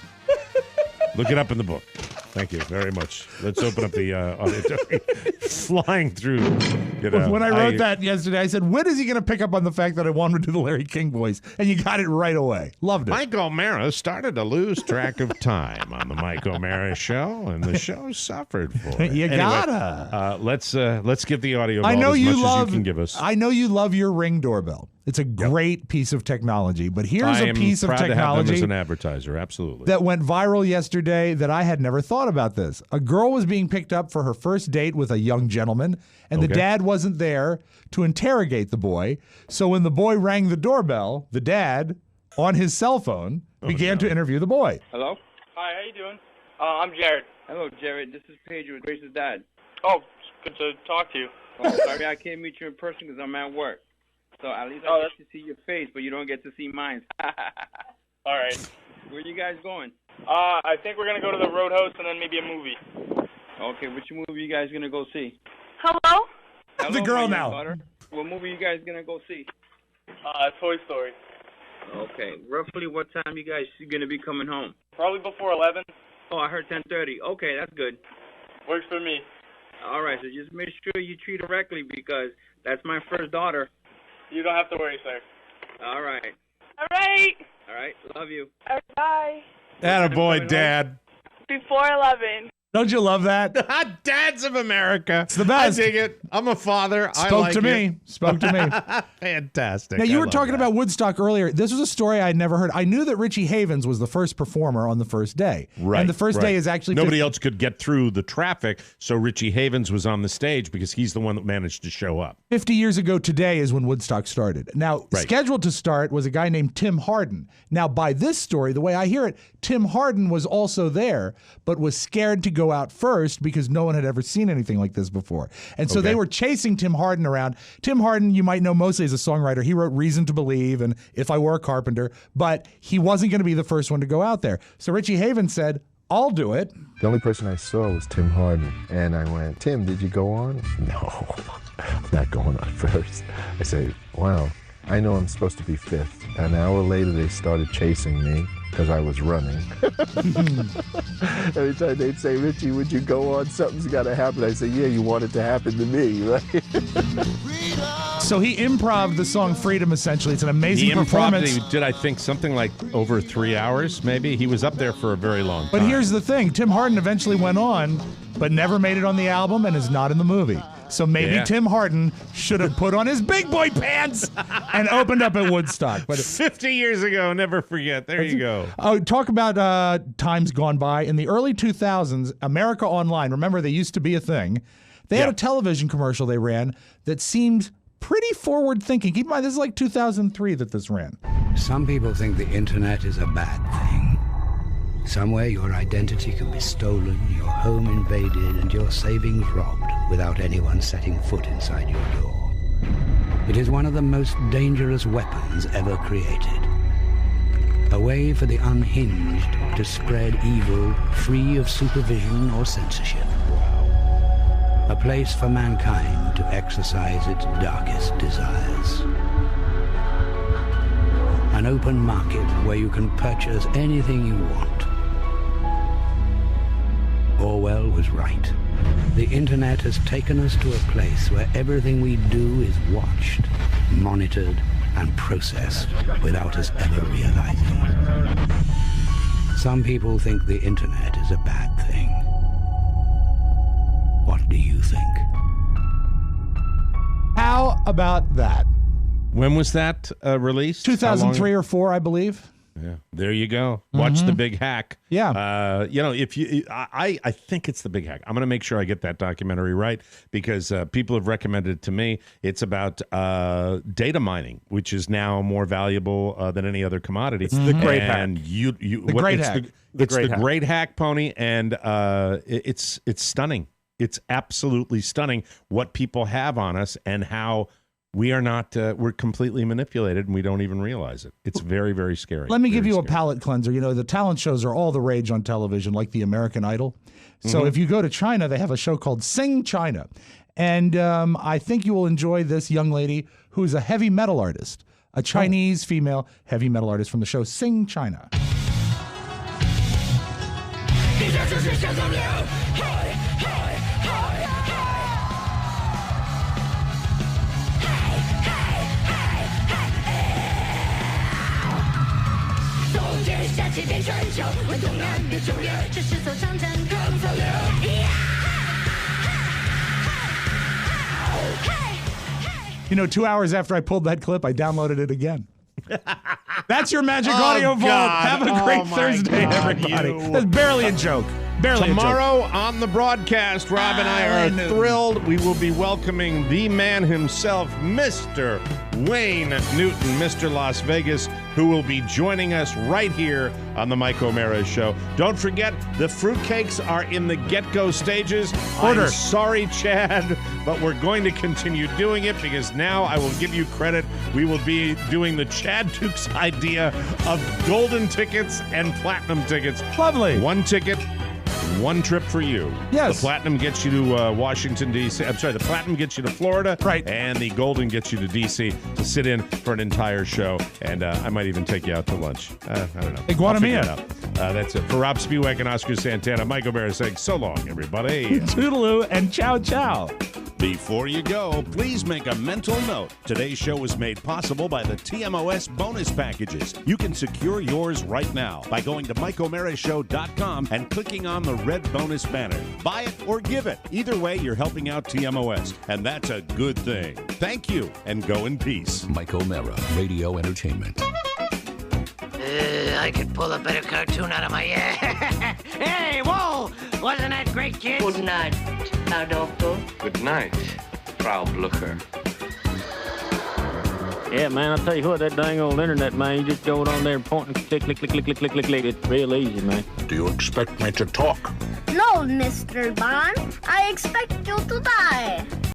Look it up in the book. Thank you very much. Let's open up the auditory. Flying through. When I wrote that yesterday, I said, when is he going to pick up on the fact that I wanted to do the Larry King voice? And you got it right away. Loved it. Mike O'Mara started to lose track of time on the Mike O'Mara Show, and the show suffered for it. You gotta. Let's give the audio I know as you much love, as you can give us. I know you love your Ring doorbell. It's a great piece of technology, but here's a piece of I am proud to have them technology as an advertiser, absolutely. that went viral yesterday that I had never thought about this. A girl was being picked up for her first date with a young gentleman, and the dad wasn't there to interrogate the boy. So when the boy rang the doorbell, the dad, on his cell phone, began to interview the boy. Hello? Hi, how you doing? I'm Jared. Hello, Jared. This is Pedro with Grace's dad. Oh, it's good to talk to you. Oh, sorry I can't meet you in person because I'm at work. So at least I get to see your face, but you don't get to see mine. All right. Where you guys going? I think we're going to go to the Roadhouse and then maybe a movie. Okay, which movie you guys going to go see? Hello? Hello, the girl my now. daughter. What movie you guys going to go see? Toy Story. Okay, roughly what time you guys going to be coming home? Probably before 11. Oh, I heard 10:30. Okay, that's good. Works for me. All right, so just make sure you treat her correctly because that's my first daughter. You don't have to worry, sir. All right. All right. All right, love you. All right, bye. Attaboy, Dad. Before 11. Don't you love that? Dads of America. It's the best. I dig it. I'm a father. Spoke I like to it. me. Spoke to me. Fantastic. Now, you I were love talking that. about Woodstock earlier. This was a story I had never heard. I knew that Richie Havens was the first performer on the first day. Right. And the first day is actually... Nobody else could get through the traffic, so Richie Havens was on the stage because he's the one that managed to show up. 50 years ago today is when Woodstock started. Now, scheduled to start was a guy named Tim Hardin. Now, by this story, the way I hear it, Tim Hardin was also there, but was scared to go out first because no one had ever seen anything like this before. And so they were chasing Tim Hardin around. Tim Hardin, you might know mostly as a songwriter. He wrote Reason to Believe and If I Were a Carpenter, but he wasn't going to be the first one to go out there. So Richie Havens said, I'll do it. The only person I saw was Tim Hardin. And I went, Tim, did you go on? No, I'm not going on first. I say, wow, I know I'm supposed to be fifth. An hour later, they started chasing me because I was running. Every time they'd say, Richie, would you go on? Something's got to happen. I say, yeah, you want it to happen to me, right? So he improv'd the song Freedom, essentially. It's an amazing performance. He did, I think, something like over 3 hours, maybe. He was up there for a very long time. But here's the thing. Tim Hardin eventually went on, but never made it on the album and is not in the movie. So maybe Tim Hardin should have put on his big boy pants and opened up at Woodstock. But 50 years ago, never forget. There you go. Oh, talk about times gone by. In the early 2000s, America Online, remember they used to be a thing, they had a television commercial they ran that seemed pretty forward-thinking. Keep in mind, this is like 2003 that this ran. Some people think the internet is a bad thing. Somewhere your identity can be stolen, your home invaded, and your savings robbed without anyone setting foot inside your door. It is one of the most dangerous weapons ever created. A way for the unhinged to spread evil free of supervision or censorship. A place for mankind to exercise its darkest desires. An open market where you can purchase anything you want. Orwell was right. The internet has taken us to a place where everything we do is watched, monitored, and processed without us ever realizing. Some people think the internet is a bad thing. What do you think? How about that? When was that released? 2003 or 4, I believe. Yeah, there you go. Watch The Big Hack. Yeah. If you, I think it's The Big Hack. I'm going to make sure I get that documentary right because people have recommended it to me. It's about data mining, which is now more valuable than any other commodity. It's the great hack. And The great hack. It's the great hack, Pony, and it's stunning. It's absolutely stunning what people have on us and how we are not, we're completely manipulated and we don't even realize it. It's very, very scary. Let me give you a palate cleanser. The talent shows are all the rage on television, like the American Idol. So if you go to China, they have a show called Sing China. And I think you will enjoy this young lady who is a heavy metal artist, a Chinese female heavy metal artist from the show Sing China. You know, 2 hours after I pulled that clip, I downloaded it again. That's your Magic Audio Vault. Have a great Thursday, everybody. That's barely a joke. Tomorrow on the broadcast, Rob and I are thrilled. We will be welcoming the man himself, Mr. Wayne Newton, Mr. Las Vegas, who will be joining us right here on the Mike O'Mara Show. Don't forget, the fruitcakes are in the get-go stages. Order. I'm sorry, Chad, but we're going to continue doing it because now I will give you credit. We will be doing the Chad Dukes idea of golden tickets and platinum tickets. Lovely. One ticket, one trip for you. Yes. The platinum gets you to Washington, D.C. I'm sorry, the platinum gets you to Florida. Right. And the golden gets you to D.C. to sit in for an entire show. And I might even take you out to lunch. I don't know. Hey, Guanamia. I'll figure it out. That's it. For Rob Spiewak and Oscar Santana, Mike O'Mara saying so long, everybody. Toodaloo and ciao, ciao. Before you go, please make a mental note. Today's show was made possible by the TMOS bonus packages. You can secure yours right now by going to MikeO'MaraShow.com and clicking on the red bonus banner. Buy it or give it. Either way, you're helping out TMOS, and that's a good thing. Thank you, and go in peace. Mike O'Mara, Radio Entertainment. I could pull a better cartoon out of my ass. Hey, whoa! Wasn't that great, kids? Good night, Herr Doctor. Good night, Frau Blucher. Yeah, man, I'll tell you what, that dang old internet, man, you just go on there and point and click, click, click, click, click, click, click, click. It's real easy, man. Do you expect me to talk? No, Mr. Bond. I expect you to die.